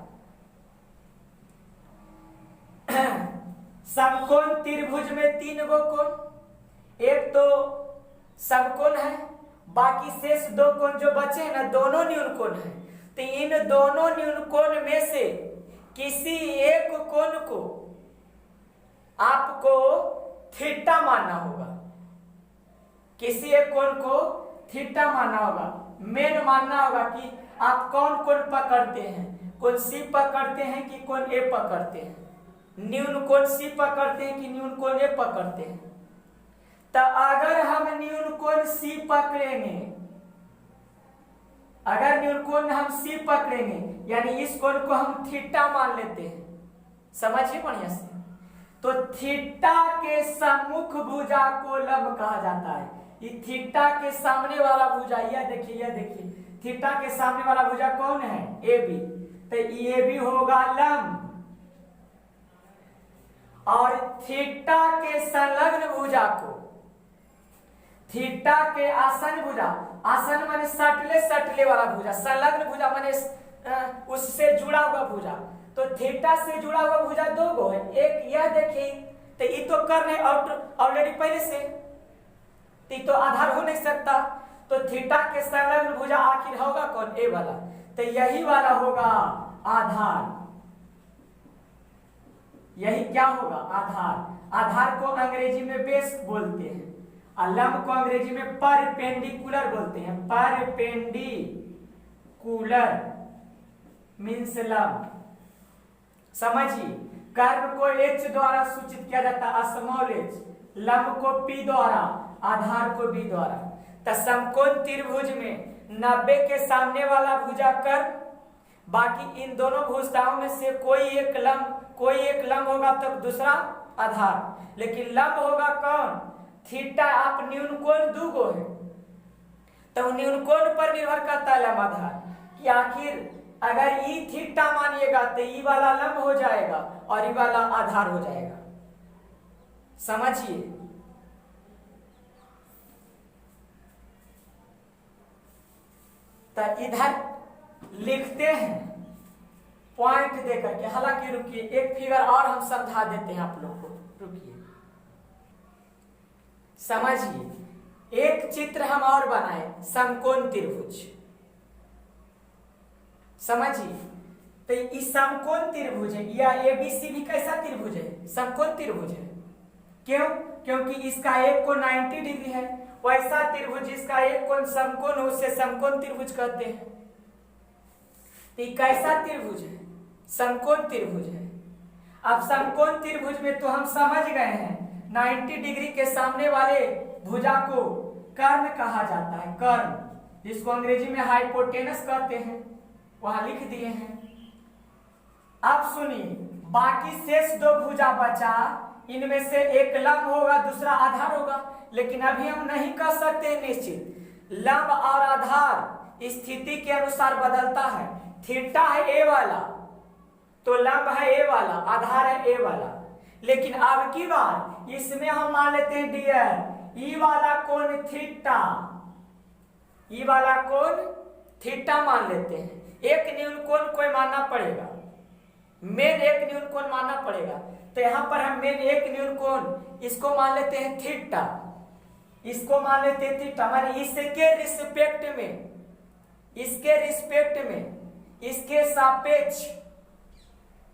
समकोण त्रिभुज में 3 गो कोण, एक तो समकोण है, बाकी शेष 2 कोण जो बचे हैं ना दोनों न्यून कोण है। तो इन दोनों न्यून कोण में से किसी एक कोण को आपको थीटा मानना होगा। किसी एक कोण को थीटा मानना होगा, मेन मानना होगा कि आप कौन कोण पकड़ते हैं, कोण C पकड़ते हैं कि कोण A पकड़ते हैं, न्यून कोण C पकड़ते हैं कि न्यून कोण A पकड़ते हैं। तो अगर हम न्यून कोण C पकड़ेंगे, अगर न्यून कोण हम C पकड़ेंगे यानी इस कोण को हम थीटा मान लेते हैं, समझिए बढ़िया से, तो थीटा के सम्मुख भुजा को लंब कहा जाता है। ये थीटा के सामने वाला भुजा, यह देखिए, यह देखिए, थीटा के सामने वाला भुजा कौन है? AB। तो AB होगा लंब, और थीटा के संलग्न भुजा को, थीटा के आसन भुजा, आसन माने सटले सटले वाला भुजा, संलग्न भुजा माने उससे जुड़ा हुआ भुजा। तो थीटा से जुड़ा हुआ भुजा 2 गो है, एक यह देखिए, तो ये तो कर्ण है ऑलरेडी पहले से, तो आधार हो नहीं सकता। तो थीटा के संलग्न भुजा आखिर होगा कौन? A वाला। तो यही वाला होगा आधार। यही क्या होगा? आधार। आधार को अंग्रेजी में बेस बोलते हैं और लंब को अंग्रेजी में परपेंडिकुलर बोलते हैं। परपेंडिकुलर मीन्स लंब। समझिए, कर्व को H द्वारा सूचित किया जाता है, स्मॉल h, लंब को P द्वारा, आधार को B द्वारा। तो समकोण त्रिभुज में 90 के सामने वाला भुजा कर्व, बाकी इन दोनों भुजाओं में से कोई एक लंब होगा तो दूसरा आधार। लेकिन लंब होगा कौन? थीटा। आप न्यून कोण 2 गो है, तो न्यून कोण पर निर्भर करता है लंब आधार कि आखिर अगर ई थीटा मानिएगा तो ई वाला लंब हो जाएगा और ई वाला आधार हो जाएगा। समझिए, तो इधर लिखते हैं पॉइंट देकर के। हालांकि रुकिए, एक फिगर और हम समझा देते हैं आप लोग को, रुकिए समझिए। एक चित्र हम और बनाए, समकोण त्रिभुज। समझिए, तो इस समकोण त्रिभुज है या एबीसी भी कैसा त्रिभुज है? समकोण त्रिभुज है। क्यों? क्योंकि इसका एक कोण 90 डिग्री है। वैसा त्रिभुज जिसका एक कोण समकोण हो उसे समकोण त्रिभुज कहते हैं। तो कैसा त्रिभुज है? समकोण त्रिभुज है। अब समकोण त्रिभुज में तो हम समझ गए हैं 90 डिग्री के सामने वाले भुजा को कर्ण कहा जाता है। कर्ण, जिसको अंग्रेजी में हाइपोटेनस कहते हैं, वहां लिख दिए हैं। अब सुनिए, बाकी शेष दो भुजा बचा, इनमें से एक लंब होगा, दूसरा आधार होगा। लेकिन अभी हम नहीं कह सकते निश्चित। लंब और आधार स्थिति के अनुसार बदलता है। थीटा है ए वाला तो लंब है ए वाला, आधार है ए वाला। लेकिन अब की बार इसमें हम मान लेते हैं डियर ई वाला कोण थीटा, ई वाला कोण थीटा मान लेते हैं। एक न्यून कोण कोई मानना पड़ेगा, मेन एक न्यून कोण मानना पड़ेगा। तो यहां पर हम मेन एक न्यून कोण इसको मान लेते हैं थीटा, इसको मान लेते हैं थीटा। माने इसके रिस्पेक्ट में, इसके रिस्पेक्ट में, इसके सापेक्ष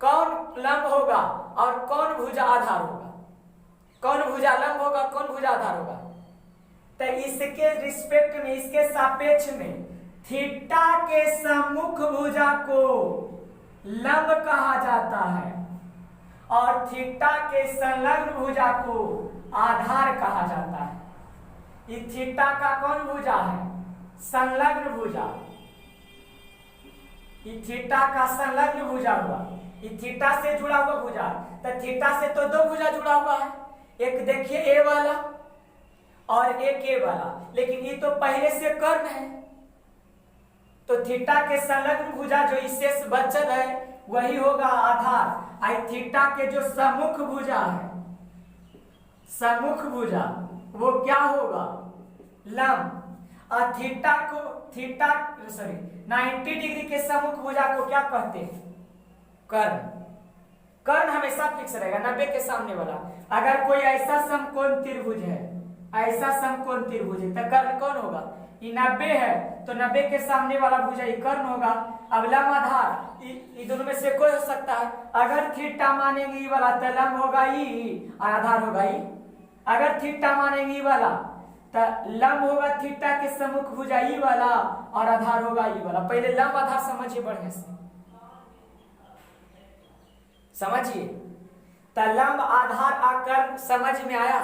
कौन लंब होगा और कौन भुजा आधार होगा? कौन भुजा लंब होगा, कौन भुजा आधार होगा? तो इसके रिस्पेक्ट में, इसके सापेक्ष में थीटा के सम्मुख भुजा को लंब कहा जाता है और थीटा के संलग्न भुजा को आधार कहा जाता है। ये थीटा का कौन भुजा है? संलग्न भुजा। ये थीटा का संलग्न भुजा हुआ, ये थीटा से जुड़ा हुआ भुजा। तो थीटा से तो दो भुजा जुड़ा हुआ है, एक देखिए ए वाला और एक ए वाला, लेकिन ये तो पहले से कर्ण है। तो थीटा के संलग्न भुजा जो इससे बचल है वही होगा आधार। आई थीटा के जो सम्मुख भुजा है, सम्मुख भुजा, वो क्या होगा? लंब। और थीटा को, थीटा 90 डिग्री के सम्मुख भुजा को क्या कहते हैं? कर्ण। कर्ण हमेशा फिक्स रहेगा 90 के सामने वाला। अगर कोई ऐसा समकोण त्रिभुज है, ऐसा समकोण त्रिभुज है, तो कर्ण कौन होगा? ये 90 है तो 90 के सामने वाला भुजा ये कर्ण होगा। अब लंब आधार ये दोनों में से कोई हो सकता है। अगर थीटा मानेंगे ये वाला तो लंब होगा ई और आधार होगा ई। अगर थीटा मानेंगे ये वाला तो लंब होगा थीटा के सम्मुख भुजा ई वाला और आधार होगा ई वाला। पहले लंब आधार समझिए बढ़िया से, समझिए। तो लंब आधार आकर समझ में आया।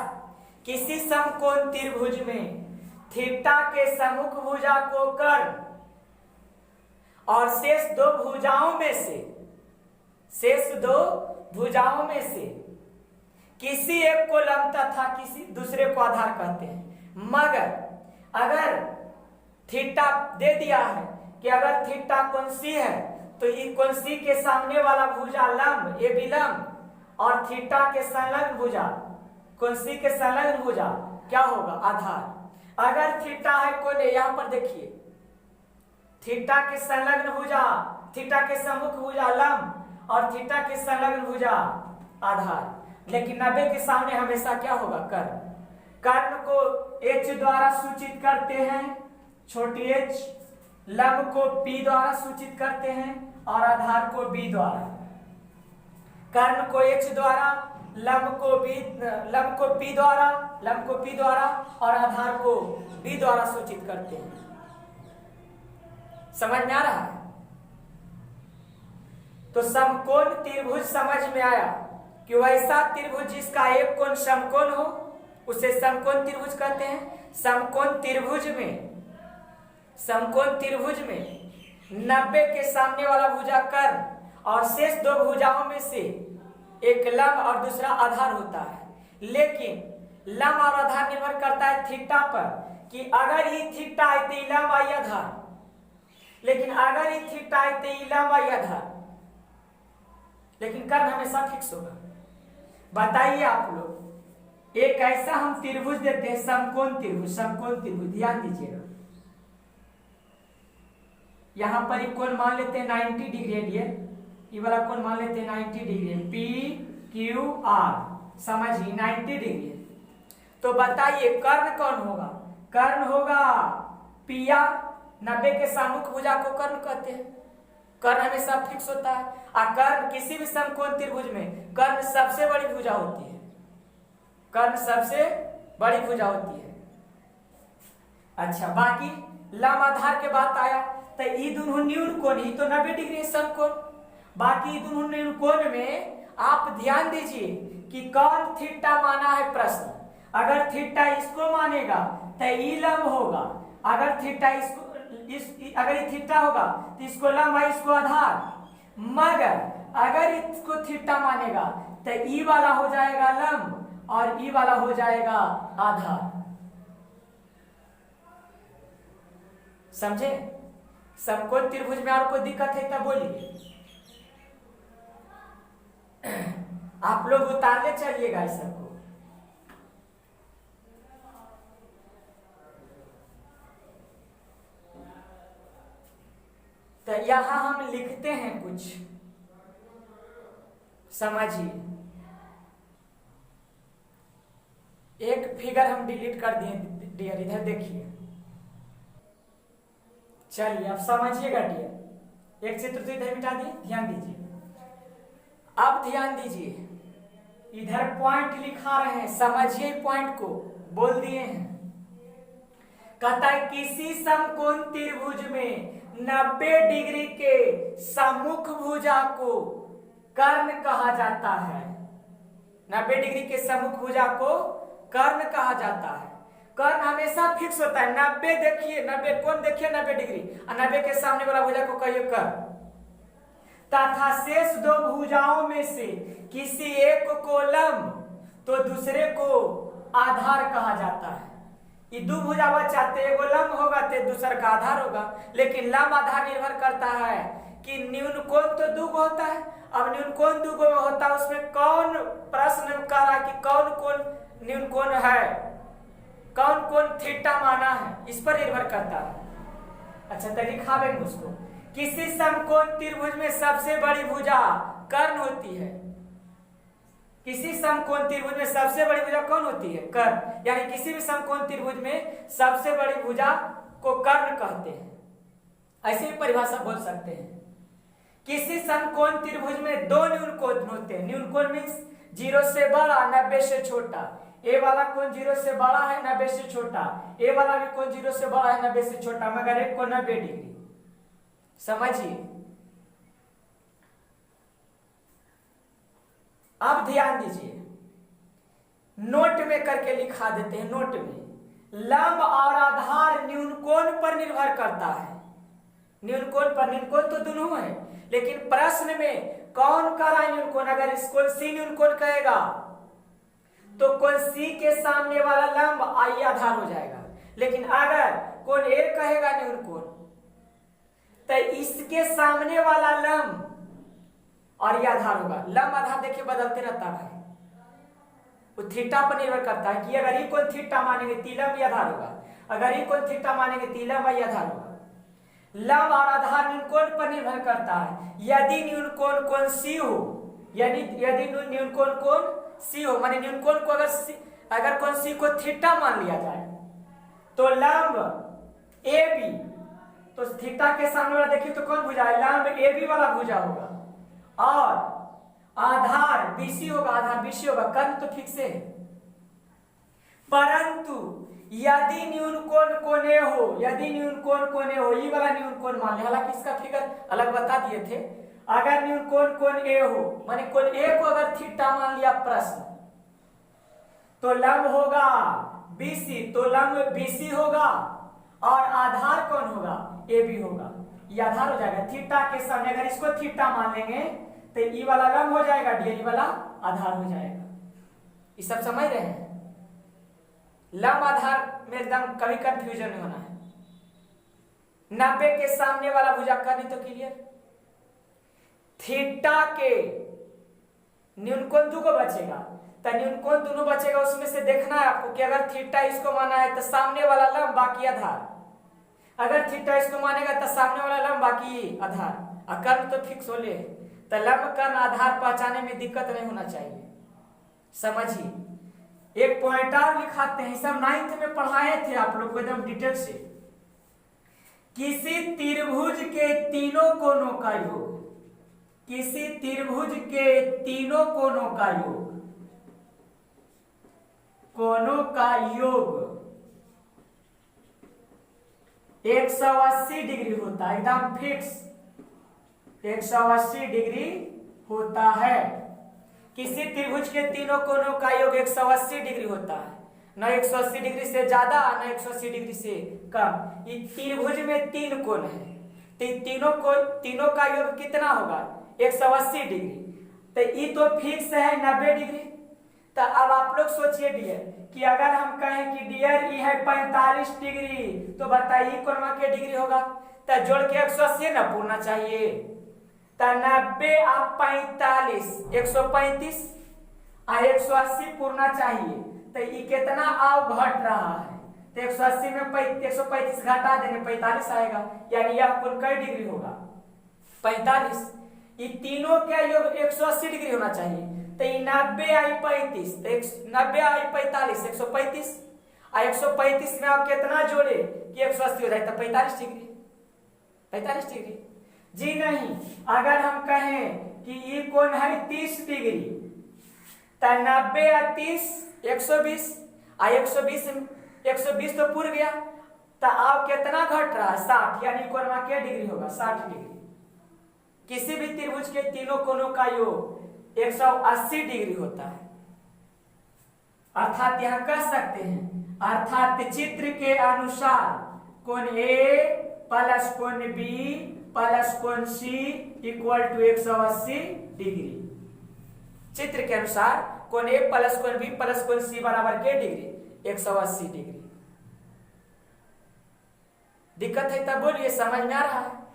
किसी समकोण त्रिभुज में थीटा के सम्मुख भुजा को कर्ण और शेष दो भुजाओं में से, शेष दो भुजाओं में से किसी एक को लंब तथा किसी दूसरे को आधार कहते हैं। मगर अगर थीटा दे दिया है कि अगर थीटा कोण सी है तो ये कोण सी के सामने वाला भुजा लंब, ये भी लंब, और थीटा के संलग्न भुजा, कोण सी के संलग्न भुजा क्या होगा? आधार। अगर थीटा है कोण, यहां पर देखिए, थीटा के संलग्न भुजा, थीटा के सम्मुख भुजा लंब और थीटा के संलग्न भुजा आधार। लेकिन 90 के सामने हमेशा क्या होगा? कर्ण। कर्ण को H द्वारा सूचित करते हैं, छोटी h, लंब को P द्वारा सूचित करते हैं और आधार को B द्वारा। कर्ण को H द्वारा, लंब को P द्वारा, लंब को P द्वारा और आधार को B द्वारा सूचित करते हैं। समझ में आ रहा है? तो समकोण त्रिभुज समझ में आया कि वैसा त्रिभुज जिसका एक कोण समकोण हो उसे समकोण त्रिभुज कहते हैं। समकोण त्रिभुज में 90 के सामने वाला भुजा कर्ण और शेष दो भुजाओं में से एक लंब और दूसरा आधार होता है। लेकिन लंब और आधार निर्भर करता है थीटा पर कि अगर ये थीटा है तो लंब आई आधार। लेकिन अगर ये थीटा है तो ये लंब और आधार, लेकिन कर्ण हमेशा फिक्स होगा। बताइए आप लोग, एक ऐसा हम त्रिभुज देते हैं समकोण त्रिभुज, समकोण त्रिभुज ध्यान दीजिएगा, यहां पर एक कोण मान लेते हैं 90 डिग्री, ये वाला कोण मान लेते हैं 90 डिग्री, पी क्यू आर, समझिए 90 डिग्री। तो बताइए कर्ण कौन होगा? कर्ण होगा पी आर, 90 के सम्मुख भुजा को कर्ण कहते हैं। कर्ण हमेशा फिक्स होता है, और कर्ण किसी भी समकोण त्रिभुज में कर्ण सबसे बड़ी भुजा होती है, कर्ण सबसे बड़ी भुजा होती है। अच्छा, बाकी लंब आधार के बात आया तो ये दोनों न्यून कोण, ही तो 90 डिग्री समकोण, बाकी दोनों न्यून कोण में आप ध्यान दीजिए कि कौन थीटा माना है प्रश्न। अगर थीटा इसको मानेगा तो ये लंब होगा, अगर थीटा इसको अगर ये थीटा होगा तो इसको लंब है, इसको आधार। मगर अगर इसको थीटा मानेगा तो ई वाला हो जाएगा लंब और ई वाला हो जाएगा आधार। समझे? समकोण त्रिभुज में और कोई दिक्कत है तो बोलिए, आप लोग उतारले चलिएगा इस सबको। तो यहां हम लिखते हैं कुछ, समझिए। एक फिगर हम डिलीट कर दिए डियर, इधर देखिए, चलिए अब समझिएगा डियर। एक चित्र तो इधर मिटा दिए, ध्यान दीजिए। अब ध्यान दीजिए, इधर पॉइंट लिखा रहे हैं, समझिए पॉइंट को, बोल दिए हैं। कहता है किसी समकोण त्रिभुज में 90 डिग्री के सम्मुख भुजा को कर्ण कहा जाता है। 90 डिग्री के सम्मुख भुजा को कर्ण कहा जाता है। कर्ण हमेशा फिक्स होता है, 90 देखिए, 90 कोण देखिए 90 डिग्री, और 90 के सामने वाला भुजा को कहिए कर्ण। तथा शेष दो भुजाओं में से किसी एक को लंब तो दूसरे को आधार कहा जाता है। ये दो भुजा बचाते, एगो लंब होगा तो दूसरा का आधार होगा, लेकिन लंब आधार निर्भर करता है कि न्यून कोण तो दुगो होता है। अब न्यून कोण दुगो होता है, उसमें कौन प्रश्न कर रहा कि कौन कौन न्यून कोण है, कौन कौन थीटा माना है, इस पर निर्भर करता है। अच्छा, तो लिखावेंगे उसको। किसी समकोण त्रिभुज में सबसे बड़ी भुजा कर्ण होती है। किसी समकोण त्रिभुज में सबसे बड़ी भुजा कौन होती है? कर्ण। यानी किसी भी समकोण त्रिभुज में सबसे बड़ी भुजा को कर्ण कहते हैं। ऐसे भी परिभाषा बोल सकते हैं। किसी समकोण त्रिभुज में दो न्यून कोण होते हैं। न्यून कोण मीन्स 0 से बड़ा 90 से छोटा। ए वाला कोण 0 से बड़ा है 90 से छोटा, ए वाला भी कोण 0 से बड़ा है 90 से छोटा, मगर एक कोण 90 डिग्री। समझिए। अब ध्यान दीजिए, नोट में करके लिखा देते हैं। नोट में लंब और आधार न्यून कोण पर निर्भर करता है। न्यून कोण पर, न्यून कोण तो दोनों है, लेकिन प्रश्न में कौन कह रहा है न्यून कोण? अगर इसको सी न्यून कोण कहेगा तो कोण सी के सामने वाला लंब आई आधार हो जाएगा। लेकिन अगर कोण ए कहेगा न्यून कोण, तो इसके सामने वाला लंब और ये आधार होगा। लंब आधार देखिए बदलते रहता है, वो थीटा पर निर्भर करता है कि अगर ये कोण थीटा मानेंगे तो लंब आधार होगा, अगर ये कोण थीटा मानेंगे तो लंब आधार होगा। लंब और आधार न्यून कोण पर निर्भर करता है। यदि न्यून कोण कोण सी हो, यदि न्यून कोण कोण सी हो, माने न्यून कोण को अगर कोण सी को थीटा मान लिया जाए तो लंब ए बी, तो थीटा के सामने वाला देखिए तो कौन भुजा है? लंब ए बी वाला भुजा होगा, और आधार बीसी होगा, आधार बीसी होगा। कर्ण तो फिक्स है, परंतु यदि न्यून कोण कोने हो, यदि न्यून कोण कोने हो, ये वाला न्यून कोण मान ले, हालांकि इसका फिगर अलग बता दिए थे। अगर न्यून कोण कोण ए हो, माने कोण ए को अगर थीटा मान लिया प्रश्न, तो लंब होगा बीसी, तो लंब बीसी होगा और आधार कौन होगा? ए बी होगा। ये आधार हो जाएगा थीटा के सामने। अगर इसको थीटा मान लेंगे तो ई वाला लंब हो जाएगा, डी वाला आधार हो जाएगा। ये सब समझ रहे हैं? लंब आधार में एकदम कभी कंफ्यूजन नहीं होना है। 90 के सामने वाला भुजा करनी तो क्लियर। थीटा के न्यून कोण दो को बचेगा, तो न्यून कोण दोनों बचेगा, उसमें से देखना है आपको कि अगर थीटा इसको माना है तो सामने वाला लंब बाकी आधार, अगर थीटा इसको मानेगा तो सामने वाला लंब बाकी आधार, और कर्म तो फिक्स होले, तो लंब कर्ण आधार पहचाने में दिक्कत नहीं होना चाहिए। समझिए। एक पॉइंट और लिखाते हैं, सब 9th में पढ़ाए थे आप लोग को एकदम डिटेल से। किसी त्रिभुज के तीनों कोणों का योग, किसी त्रिभुज के तीनों कोणों का योग, कोणों का योग 180 डिग्री होता है, एकदम फिक्स 180 डिग्री होता है। किसी त्रिभुज के तीनों कोणों का योग 180 डिग्री होता है, न 180 डिग्री से ज्यादा न 180 डिग्री से कम। ये त्रिभुज में 3 कोण है, तो तीनों का योग कितना होगा 180 डिग्री, तो ये तो फिक्स है 90 डिग्री। तो अब आप लोग सोचिए डियर कि अगर हम कहें कि डियर ये है 45 डिग्री, तो बताइए कोणवा के डिग्री होगा, तो जोड़ के 180 न पूरना चाहिए, तो 90 और 45 135 और 180 पूरना चाहिए, तो ये कितना आव घट रहा है, तो 180 में 135 घटा देंगे 45 आएगा, यानी यह कोण कई डिग्री होगा 45। ये तीनों का योग 180 डिग्री होना चाहिए, तो ये 90 आई 35, 90 आई 45 135, और 135 में आप कितना जोड़े कि 180 हो जाए, तो 45 डिग्री 45 डिग्री। जी नहीं, अगर हम कहें कि ये कोण है 30 डिग्री, तो 90 और 30 120, और 120 तो पूर गया, तो आप कितना घट रहा है 60, यानी कोण क्या डिग्री होगा 60 डिग्री। किसी भी त्रिभुज के तीनों कोणों का योग 180 डिग्री होता है, अर्थात यहां कह सकते हैं, अर्थात चित्र के अनुसार कोण ए प्लस कोण बी प्लस कोण सी इक्वल टू 180 डिग्री। चित्र के अनुसार कोण ए प्लस कोण बी प्लस कोण सी बराबर के डिग्री 180 डिग्री। दिक्कत है तब बोलिए, समझ में आ रहा है।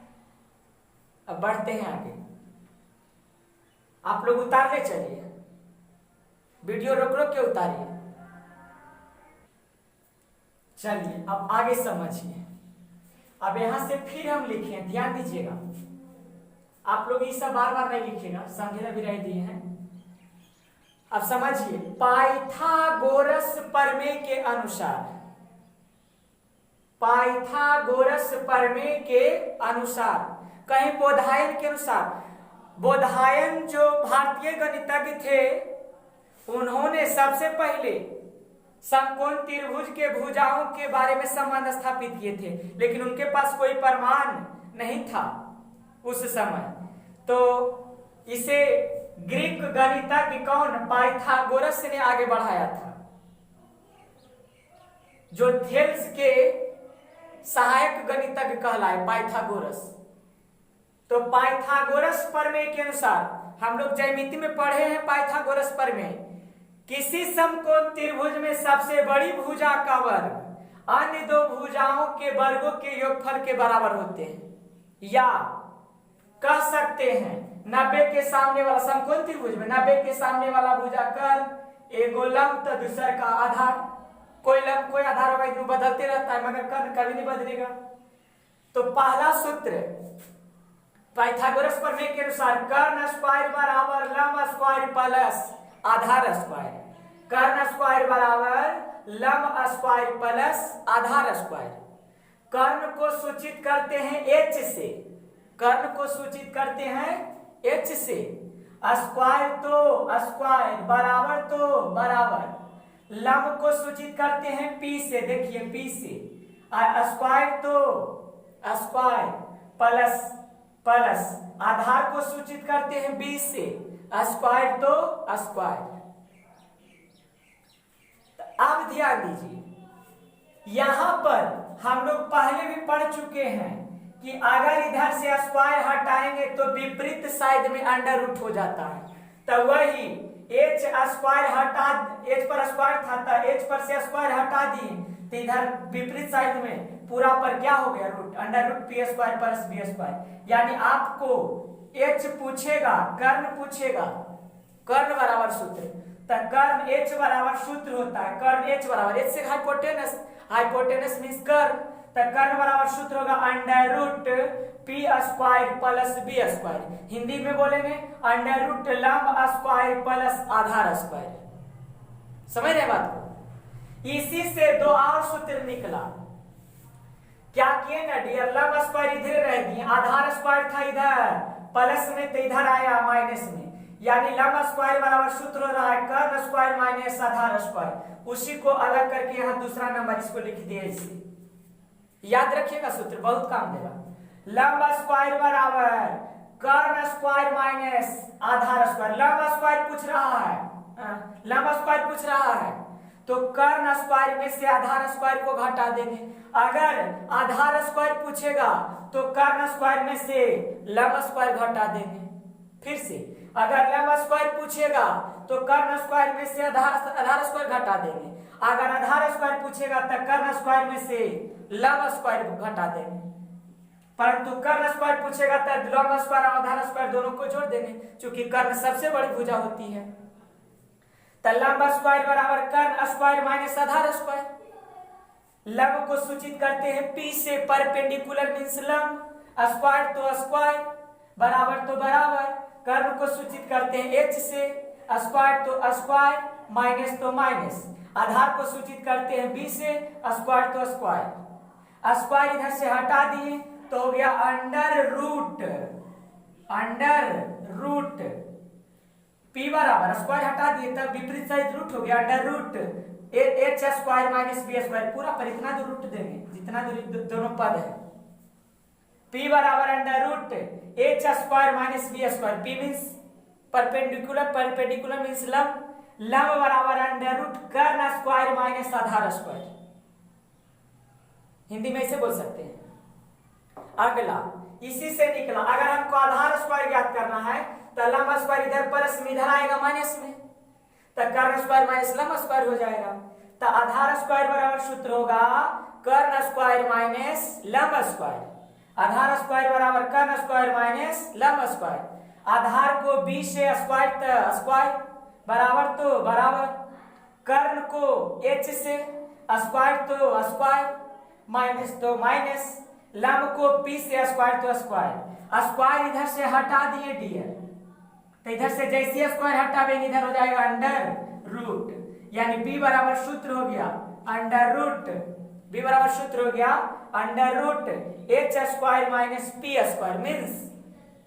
अब बढ़ते हैं आगे, आप लोग उतारने चलिए, वीडियो रोक रोक के उतारिए। चलिए अब आगे समझिए। अब यहां से फिर हम लिखे, ध्यान दीजिएगा, आप लोग ये सब बार बार नहीं लिखेगा, समझना भी नहीं दिए हैं। अब समझिए, पाइथागोरस प्रमेय के अनुसार, पाइथागोरस प्रमेय के अनुसार, कहीं बोधायन के अनुसार, बोधायन जो भारतीय गणितज्ञ थे, उन्होंने सबसे पहले समकोण त्रिभुज के भुजाओं के बारे में संबंध स्थापित किए थे, लेकिन उनके पास कोई प्रमाण नहीं था उस समय। तो इसे ग्रीक गणितज्ञ कौन, पाइथागोरस ने आगे बढ़ाया था, जो थेल्स के सहायक गणितज्ञ कहलाए पाइथागोरस। तो पाइथागोरस प्रमेय के अनुसार, हम लोग ज्यामिति में पढ़े हैं पाइथागोरस प्रमेय, किसी समकोण त्रिभुज में सबसे बड़ी भुजा का वर्ग अन्य दो भुजाओं के वर्गों के योगफल के बराबर होते हैं, या कह सकते हैं 90 के सामने वाला समकोण त्रिभुज में 90 के सामने वाला भुजा कर एगो लंब तो दूसरा का आधार, कोई लंब कोई आधार होगा, इसमें बदलते रहता है मगर कर्ण कभी नहीं बदलेगा। तो पहला सूत्र पाइथागोरस प्रमेय के अनुसार, कर्ण स्क्वायर बराबर लंब स्क्वायर प्लस आधार स्क्वायर, कर्ण स्क्वायर बराबर लंब स्क्वायर प्लस आधार स्क्वायर। कर्ण को सूचित करते हैं h से, कर्ण को सूचित करते हैं h से, स्क्वायर तो स्क्वायर, बराबर तो बराबर, लंब को सूचित करते हैं p से, देखिए p से, स्क्वायर तो स्क्वायर प्लस प्लस, आधार को सूचित करते हैं b से, स्क्वायर तो स्क्वायर। अब ध्यान दीजिए, यहां पर हम लोग पहले भी पढ़ चुके हैं कि अगर इधर से स्क्वायर हटाएंगे तो विपरीत साइड में अंडर रूट हो जाता है, तो वही h स्क्वायर हटा, h पर स्क्वायर था तो h पर से स्क्वायर हटा दिए तो इधर विपरीत साइड में पूरा पर क्या हो गया root, under root P square plus B square. यानी आपको एच पूछेगा, कर्ण पूछेगा, कर्ण बराबर सूत्र, तो कर्ण एच बराबर सूत्र होता है, कर्ण एच बराबर एच से हाइपोटेनस, हाइपोटेनस मींस कर्ण, तो कर्ण बराबर सूत्र होगा under root P square plus B square. Hindi में बोलेंगे अंडर रूट लंब स्क्वायर प्लस आधार स्क्वायर। समझ रहे बात को? इसी से दो और सूत्र निकला। क्या किए ना डियर, लंब स्क्वायर इधर रह दिए, आधार स्क्वायर था इधर प्लस में, तो इधर आया माइनस में, यानी लंब स्क्वायर बराबर सूत्र हो रहा है कर्ण स्क्वायर माइनस आधार स्क्वायर। उसी को अलग करके यहाँ दूसरा नंबर इसको लिख दिया। इसे याद रखिएगा, सूत्र बहुत काम देगा। लंब स्क्वायर बराबर कर्ण स्क्वायर माइनस आधार स्क्वायर। लंब स्क्वायर पूछ रहा है, लंब स्क्वायर पूछ रहा है, तो कर्ण स्क्वायर में से आधार स्क्वायर को घटा देंगे। अगर आधार स्क्वायर पूछेगा तो कर्ण स्क्वायर में से लंब स्क्वायर घटा देंगे। फिर से अगर लंब स्क्वायर पूछेगा तो कर्ण स्क्वायर में से आधार स्क्वायर घटा देंगे। अगर आधार स्क्वायर पूछेगा तो कर्ण स्क्वायर में से लंब स्क्वायर घटा देंगे। परंतु कर्ण स्क्वायर पूछेगा तो लंब स्क्वायर और आधार स्क्वायर दोनों को जोड़ देंगे, क्योंकि कर्ण सबसे बड़ी भुजा होती है। तो लंब स्क्वायर बराबर कर्ण स्क्वायर माइनस आधार स्क्वायर। लंब को सूचित करते हैं P से, परपेंडिकुलर मींस लंब, स्क्वायर तो स्क्वायर, बराबर तो बराबर। कर्ण को सूचित करते हैं H से, स्क्वायर तो स्क्वायर, माइनस तो माइनस। आधार को सूचित करते हैं B से, स्क्वायर तो स्क्वायर। स्क्वायर इधर से हटा दिए तो हो गया under root, under root P बराबर स्क्वायर हटा दिए तब विपरीत साइड रूट हो गया under root H square minus B square. पूरा पर इतना दूर रूट देंगे जितना दूर दोनों पद है। P बराबर under root H square minus B square. P means perpendicular, perpendicular means लंब, लंब बराबर अंडर रूट कर्ण स्क्वायर माइनस आधार स्क्वायर। हिंदी में इसे बोल सकते हैं। अगला इसी से निकला, अगर हमको आधार स्क्वायर ज्ञात करना है तो लंब स्क्वायर इधर प्लस में, इधर आएगा माइनस में, तो कर्ण स्क्वायर माइनस लंब स्क्वायर हो जाएगा। तो आधार स्क्वायर बराबर सूत्र होगा कर्ण स्क्वायर माइनस लंब स्क्वायर। आधार स्क्वायर बराबर कर्ण स्क्वायर माइनस लंब स्क्वायर। आधार को b से स्क्वायर तो स्क्वायर, बराबर तो बराबर, कर्ण को h से, स्क्वायर तो स्क्वायर, माइनस तो माइनस, लंब को p से स्क्वायर तो स्क्वायर। स्क्वायर इधर से हटा दिए डियर, तो इधर से जैसे स्क्वायर हटावेंगे इधर हो जाएगा अंडर रूट, यानी b बराबर सूत्र हो गया अंडर रूट, b बराबर सूत्र हो गया under root H square minus P square. Means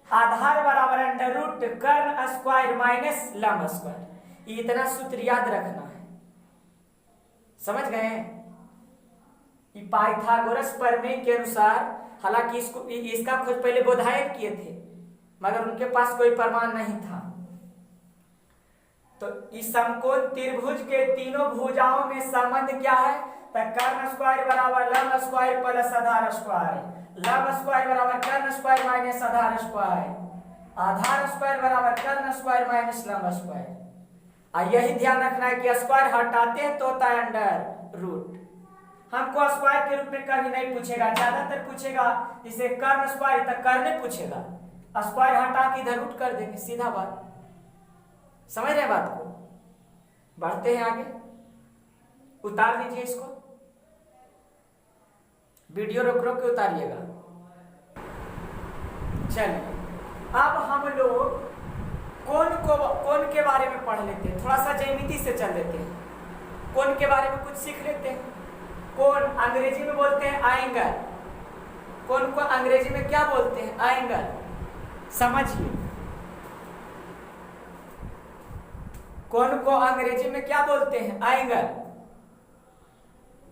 आधार बराबर अंडर रूट कर्ण स्क्वायर माइनस लंब स्क्वायर। इतना सूत्र याद रखना है, समझ गए? पाइथागोरस प्रमेय के अनुसार, हालांकि इसका खोज पहले बोधायन किए थे मगर उनके पास कोई प्रमाण नहीं था। तो इस समकोण त्रिभुज के तीनों भुजाओं में संबंध क्या है? तो कर्ण स्क्वायर बराबर लंब स्क्वायर प्लस आधार स्क्वायर, लंब स्क्वायर बराबर कर्ण स्क्वायर माइनस आधार स्क्वायर, आधार स्क्वायर बराबर कर्ण स्क्वायर माइनस लंब स्क्वायर। यही ध्यान रखना है कि स्क्वायर हटाते हैं तो होता है अंडर रूट। हमको स्क्वायर के रूप में कभी नहीं पूछेगा, ज्यादातर पूछेगा जिसे कर्ण स्क्वायर तक करने पूछेगा, स्क्वायर हटा के इधर रूट कर देंगे, सीधा बात। समझ रहे बात को? बढ़ते हैं आगे, उतार दीजिए इसको, वीडियो रोक रोक के उतारिएगा। चलिए अब हम लोग कोण के बारे में पढ़ लेते हैं, थोड़ा सा ज्यामिति से चल लेते हैं, कोण के बारे में कुछ सीख लेते हैं। कोण अंग्रेजी में बोलते हैं एंगल। कोण को अंग्रेजी में क्या बोलते हैं? एंगल। समझिए, कोण को अंग्रेजी में क्या बोलते हैं? एंगल।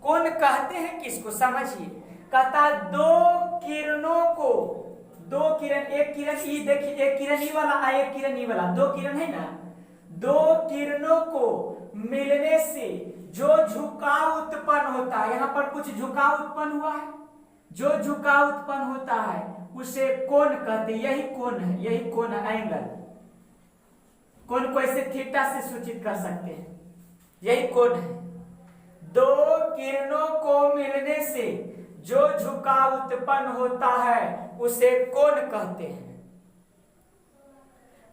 कोण कहते हैं किसको? समझिए, कहता दो किरणों को, दो किरण, एक किरण ई, देखिए एक किरण ई वाला, एक किरण ई वाला, दो किरण है ना, दो किरणों को मिलने से जो झुकाव उत्पन्न होता है, यहां पर कुछ झुकाव उत्पन्न हुआ है, जो झुकाव उत्पन्न होता है उसे कोण कहते हैं। यही कोण है, यही कोण है एंगल। कोण को ऐसे थीटा से सूचित कर सकते हैं, यही कोण है। दो किरणों को मिलने से जो झुकाव उत्पन्न होता है उसे कोण कहते हैं।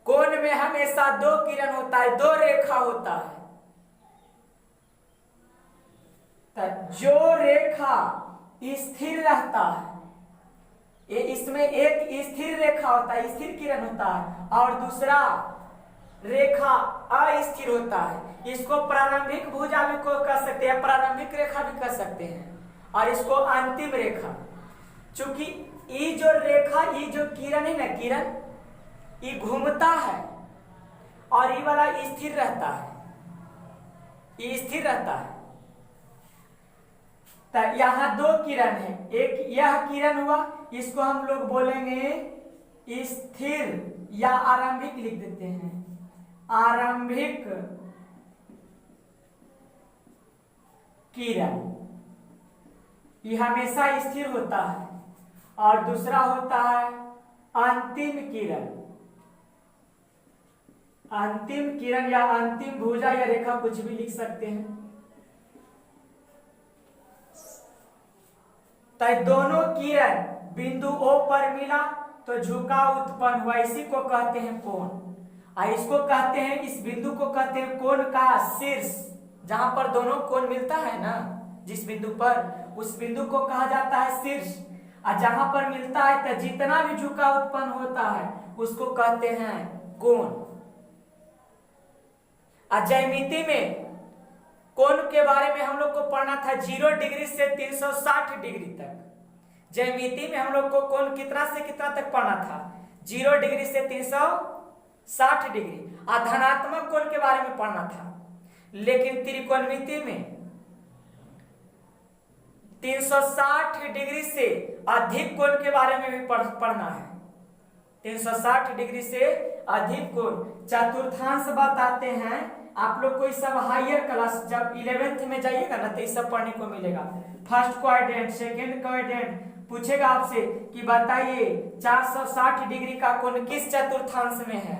कोण में हमेशा दो किरण होता है, दो रेखा होता है। तो जो रेखा स्थिर रहता है, इसमें एक स्थिर रेखा होता है, स्थिर किरण होता है, और दूसरा रेखा अस्थिर होता है। इसको प्रारंभिक भुजा भी को कह सकते हैं, प्रारंभिक रेखा भी कह सकते हैं, और इसको अंतिम रेखा। चूंकि ये जो रेखा, ये जो किरण है ना, किरण ये घूमता है और ये वाला स्थिर रहता है, ये स्थिर रहता है। तो यहाँ दो किरण है, एक यह किरण हुआ, इसको हम लोग बोलेंगे स्थिर या आरंभिक लिख देते हैं, आरंभिक किरण, ये हमेशा स्थिर होता है। और दूसरा होता है अंतिम किरण, अंतिम किरण या अंतिम भुजा या रेखा कुछ भी लिख सकते हैं। तो दोनों किरण बिंदु O पर मिला तो झुकाव उत्पन्न हुआ, इसी को कहते हैं कोण। और इसको कहते हैं, इस बिंदु को कहते हैं कोण का शीर्ष। जहां पर दोनों कोण मिलता है ना, जिस बिंदु पर, उस बिंदु को कहा जाता है शीर्ष। और जहां पर मिलता है तो जितना भी झुकाव उत्पन्न होता है उसको कहते हैं कोण। और ज्यामिति में कोण के बारे में हम लोग को पढ़ना था 0 डिग्री से 360 डिग्री तक। ज्यामिति में हम लोग को कोण कितना से कितना तक पढ़ना था, 0 डिग्री से 360 डिग्री। और धनात्मक कोण के बारे में पढ़ना था। लेकिन त्रिकोणमिति में 360 डिग्री से अधिक कोण के बारे में भी पढ़ना है। 360 डिग्री से अधिक कोण चतुर्थांश बताते हैं। आप लोग को इस सब हायर क्लास जब 11th में जाइएगा ना तो इस सब पढ़ने को मिलेगा। फर्स्ट क्वाड्रेंट, सेकंड क्वाड्रेंट पूछेगा आपसे कि बताइए 460 डिग्री का कोण किस चतुर्थांश में है,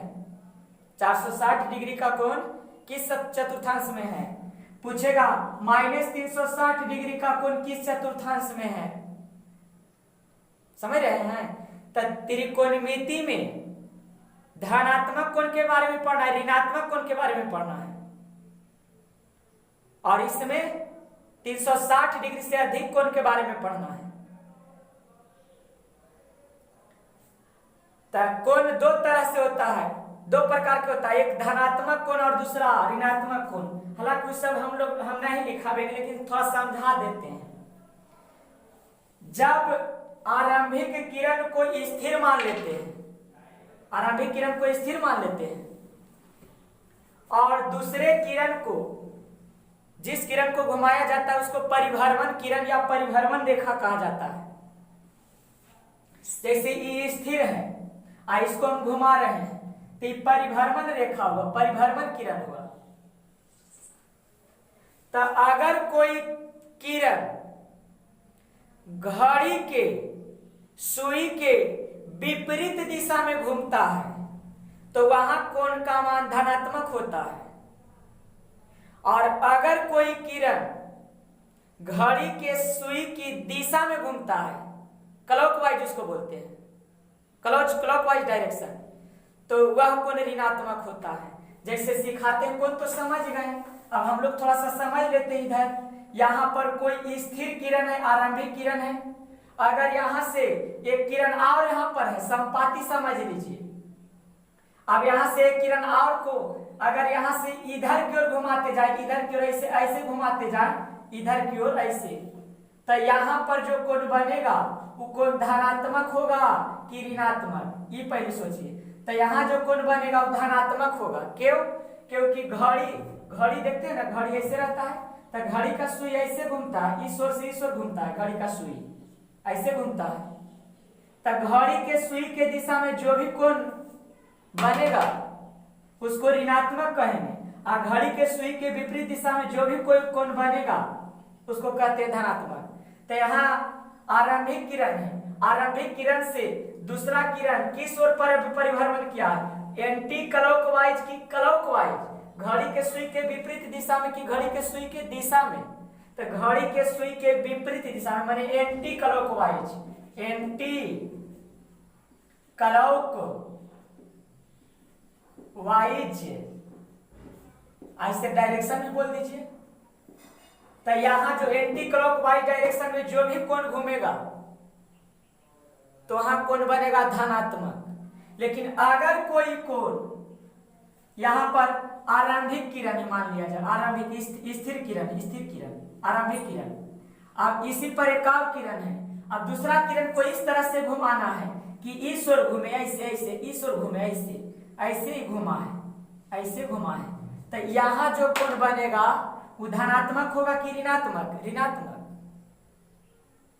460 डिग्री का कोण किस चतुर्थांश में है। पूछेगा -360 डिग्री का कोण किस चतुर्थांश में है। समझ रहे हैं। तो त्रिकोणमिति में धनात्मक कोण के बारे में पढ़ना है, ऋणात्मक कोण के बारे में पढ़ना है। और इसमें 360 डिग्री से अधिक कोण के बारे में पढ़ना है। तो कोण दो तरह से होता है, दो प्रकार के होता है, एक धनात्मक कोण और दूसरा ऋणात्मक कोण। हालांकि सब हम नहीं लिखावेंगे, लेकिन थोड़ा समझा देते हैं। जब आरंभिक किरण को स्थिर मान लेते हैं, आरंभिक किरण को स्थिर मान लेते हैं, और दूसरे किरण को, जिस किरण को घुमाया जाता है उसको परिभ्रमण किरण या परिभ्रमण रेखा कहा जाता है। जैसे ये स्थिर है और इसको हम घुमा रहे हैं तो ये परिभ्रमण रेखा हुआ, परिभ्रमण किरण हुआ। तो अगर कोई किरण घड़ी के सुई के विपरीत दिशा में घूमता है तो वहां कोण का मान धनात्मक होता है। और अगर कोई किरण घड़ी के सुई की दिशा में घूमता है, क्लॉकवाइज उसको बोलते हैं, क्लॉकवाइज डायरेक्शन, तो वह कोण ऋणात्मक होता है। जैसे सिखाते हैं कोण तो समझ गए, अब हम लोग थोड़ा सा समझ लेते हैं। इधर यहाँ पर कोई स्थिर किरण है, आरंभिक किरण है। अगर यहाँ से एक किरण और यहाँ पर है, संपाती समझ लीजिए। अब यहाँ से एक किरण और को अगर यहाँ से इधर की ओर घुमाते जाए, इधर की ओर ऐसे ऐसे घुमाते जाए, इधर की ओर ऐसे, तो यहाँ पर जो कोण बनेगा वो कोण धनात्मक होगा कि ऋणात्मक, ये पहले सोचिए। तो यहाँ जो कोण बनेगा वो धनात्मक होगा। क्यों? क्योंकि घड़ी देखते हैं ना, घड़ी ऐसे रहता है, तो घड़ी का सुई ऐसे घूमता है, इस ओर से इस ओर घूमता है, घड़ी का सुई ऐसे घूमता है। तो घड़ी के सुई के दिशा में जो भी कोण बनेगा उसको ऋणात्मक कहेंगे, और घड़ी के सुई के विपरीत दिशा में जो भी कोई कोण बनेगा उसको कहते हैं धनात्मक। तो यहाँ आरंभिक किरण है, आरंभिक किरण से दूसरा किरण किस ओर पर परिभ्रमण किया है, एंटी क्लॉकवाइज की क्लॉकवाइज, घड़ी के सुई के विपरीत दिशा में कि घड़ी के सुई के दिशा में। तो घड़ी के सुई के विपरीत दिशा में माने एंटी क्लॉकवाइज, एंटी क्लॉकवाइज ऐसे डायरेक्शन में बोल दीजिए। तो यहां जो एंटी क्लॉकवाइज डायरेक्शन में जो भी कोण घूमेगा तो वहां कोण बनेगा धनात्मक। लेकिन अगर कोई कोण यहां पर आरंभिक किरण मान लिया जाए, आरंभिक स्थिर किरण आरंभिक किरण, अब इसी पर एकाव किरण है, अब दूसरा किरण को इस तरह से घुमाना है कि इस ओर घूमे ऐसे ऐसे, इस ओर घूमे ऐसे, ऐसे ही घुमा है, ऐसे घुमा है। तो यहां जो कोण बनेगा वो धनात्मक होगा कि ऋणात्मक? ऋणात्मक।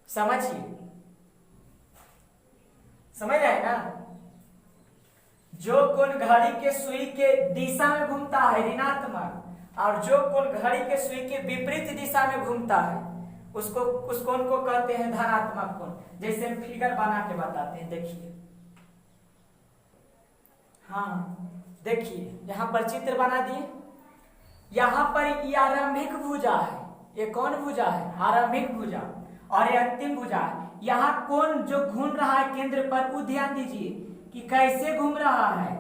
समझिए, समझ रहे हैं ना? जो कोण घड़ी के सुई के दिशा में घूमता है ऋणात्मक, और जो कोण घड़ी के सुई के विपरीत दिशा में घूमता है उसको उस कोण को कहते हैं धनात्मक कोण। जैसे हम फिगर बना के बताते हैं, देखिए। हाँ देखिए, यहां पर चित्र बना दिए। यहां पर ये आरंभिक भुजा है, ये कौन भुजा है? आरंभिक भुजा, और ये अंतिम भुजा है। यहाँ कोण जो घूम रहा है केंद्र पर, वो ध्यान दीजिए कि कैसे घूम रहा है।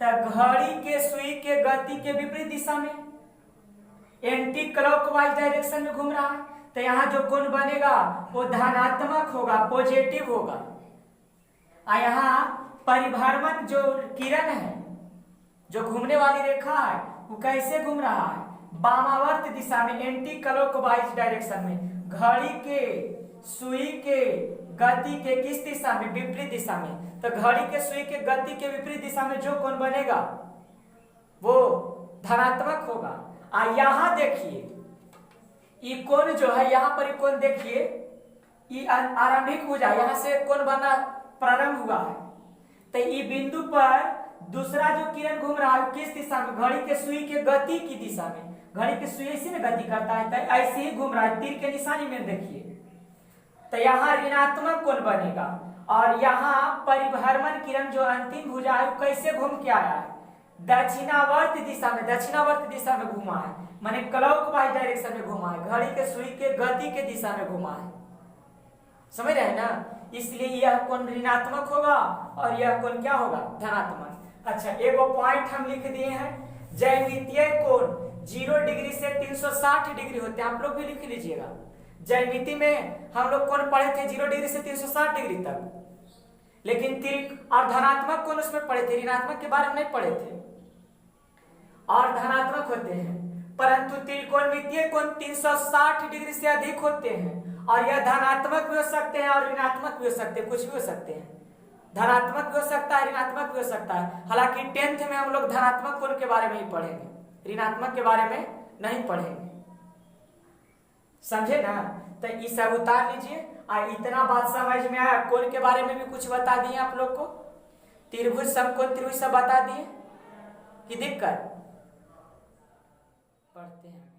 तो घड़ी के सुई के गति के विपरीत दिशा में एंटी क्लॉकवाइज डायरेक्शन में घूम रहा है। तो यहाँ जो कोण बनेगा वो धनात्मक होगा, पॉजिटिव होगा। और यहाँ परिभ्रमण जो किरण है, जो घूमने वाली रेखा है, वो कैसे घूम रहा है? वामावर्त दिशा में, एंटी क्लॉकवाइज डायरेक्शन में। घड़ी के सुई के गति के किस दिशा में? विपरीत दिशा में। तो घड़ी के सुई के गति के विपरीत दिशा में जो कोण बनेगा वो धनात्मक होगा। यहां देखिए, ये कोण जो है, यहां पर कोण देखिए, ये आरंभिक भुजा, यहां से कोण बना प्रारंभ हुआ है। तो ये बिंदु पर दूसरा जो किरण घूम रहा है किस दिशा में? घड़ी के सुई के गति की दिशा में। घड़ी के सुई ऐसे में गति करता है, तो ऐसे ही घूम रहा है, तीर के निशानी में देखिए। तो यहाँ ऋणात्मक कोण बनेगा। और यहाँ परिभ्रमण किरण जो अंतिम भुजा है वो कैसे घूम के आया है? दक्षिणावर्त दिशा में, दक्षिणावर्त दिशा में घुमा है, माने क्लॉकवाइज डायरेक्शन में घुमा है, घड़ी के सुई के गति के दिशा में घुमा है। समझ रहे हैं ना? इसलिए यह कोण ऋणात्मक होगा और यह कोण क्या होगा? धनात्मक। अच्छा, एक पॉइंट हम लिख दिए हैं, ज्यामितीय कोण 0 डिग्री से 360 डिग्री होते हैं। आप लोग भी लिख लीजिएगा। ज्यामिति में हम लोग कोण पढ़े थे 0 डिग्री से 360 डिग्री तक, लेकिन तिरक और धनात्मक कोण उसमें पढ़े थे, ऋणात्मक के बारे में नहीं पढ़े थे। और धनात्मक होते हैं, परंतु त्रिकोणमितीय कोण 360 डिग्री से अधिक होते हैं, और यह धनात्मक भी हो सकते हैं और ऋणात्मक भी हो सकते हैं, कुछ भी हो सकते हैं। धनात्मक भी हो सकता है, ऋणात्मक भी हो सकता है। हालांकि 10th में हम लोग धनात्मक कोण के बारे में ही पढ़ेंगे, ऋणात्मक के बारे में नहीं पढ़ेंगे। समझे ना? तो ये सब उतार लीजिए। और इतना बात समझ में आया? कोण के बारे में भी कुछ बता दिए आप लोग को, त्रिभुज, समकोण, त्रिभुज सब बता दिए कि दिक्कत? पढ़ते हैं।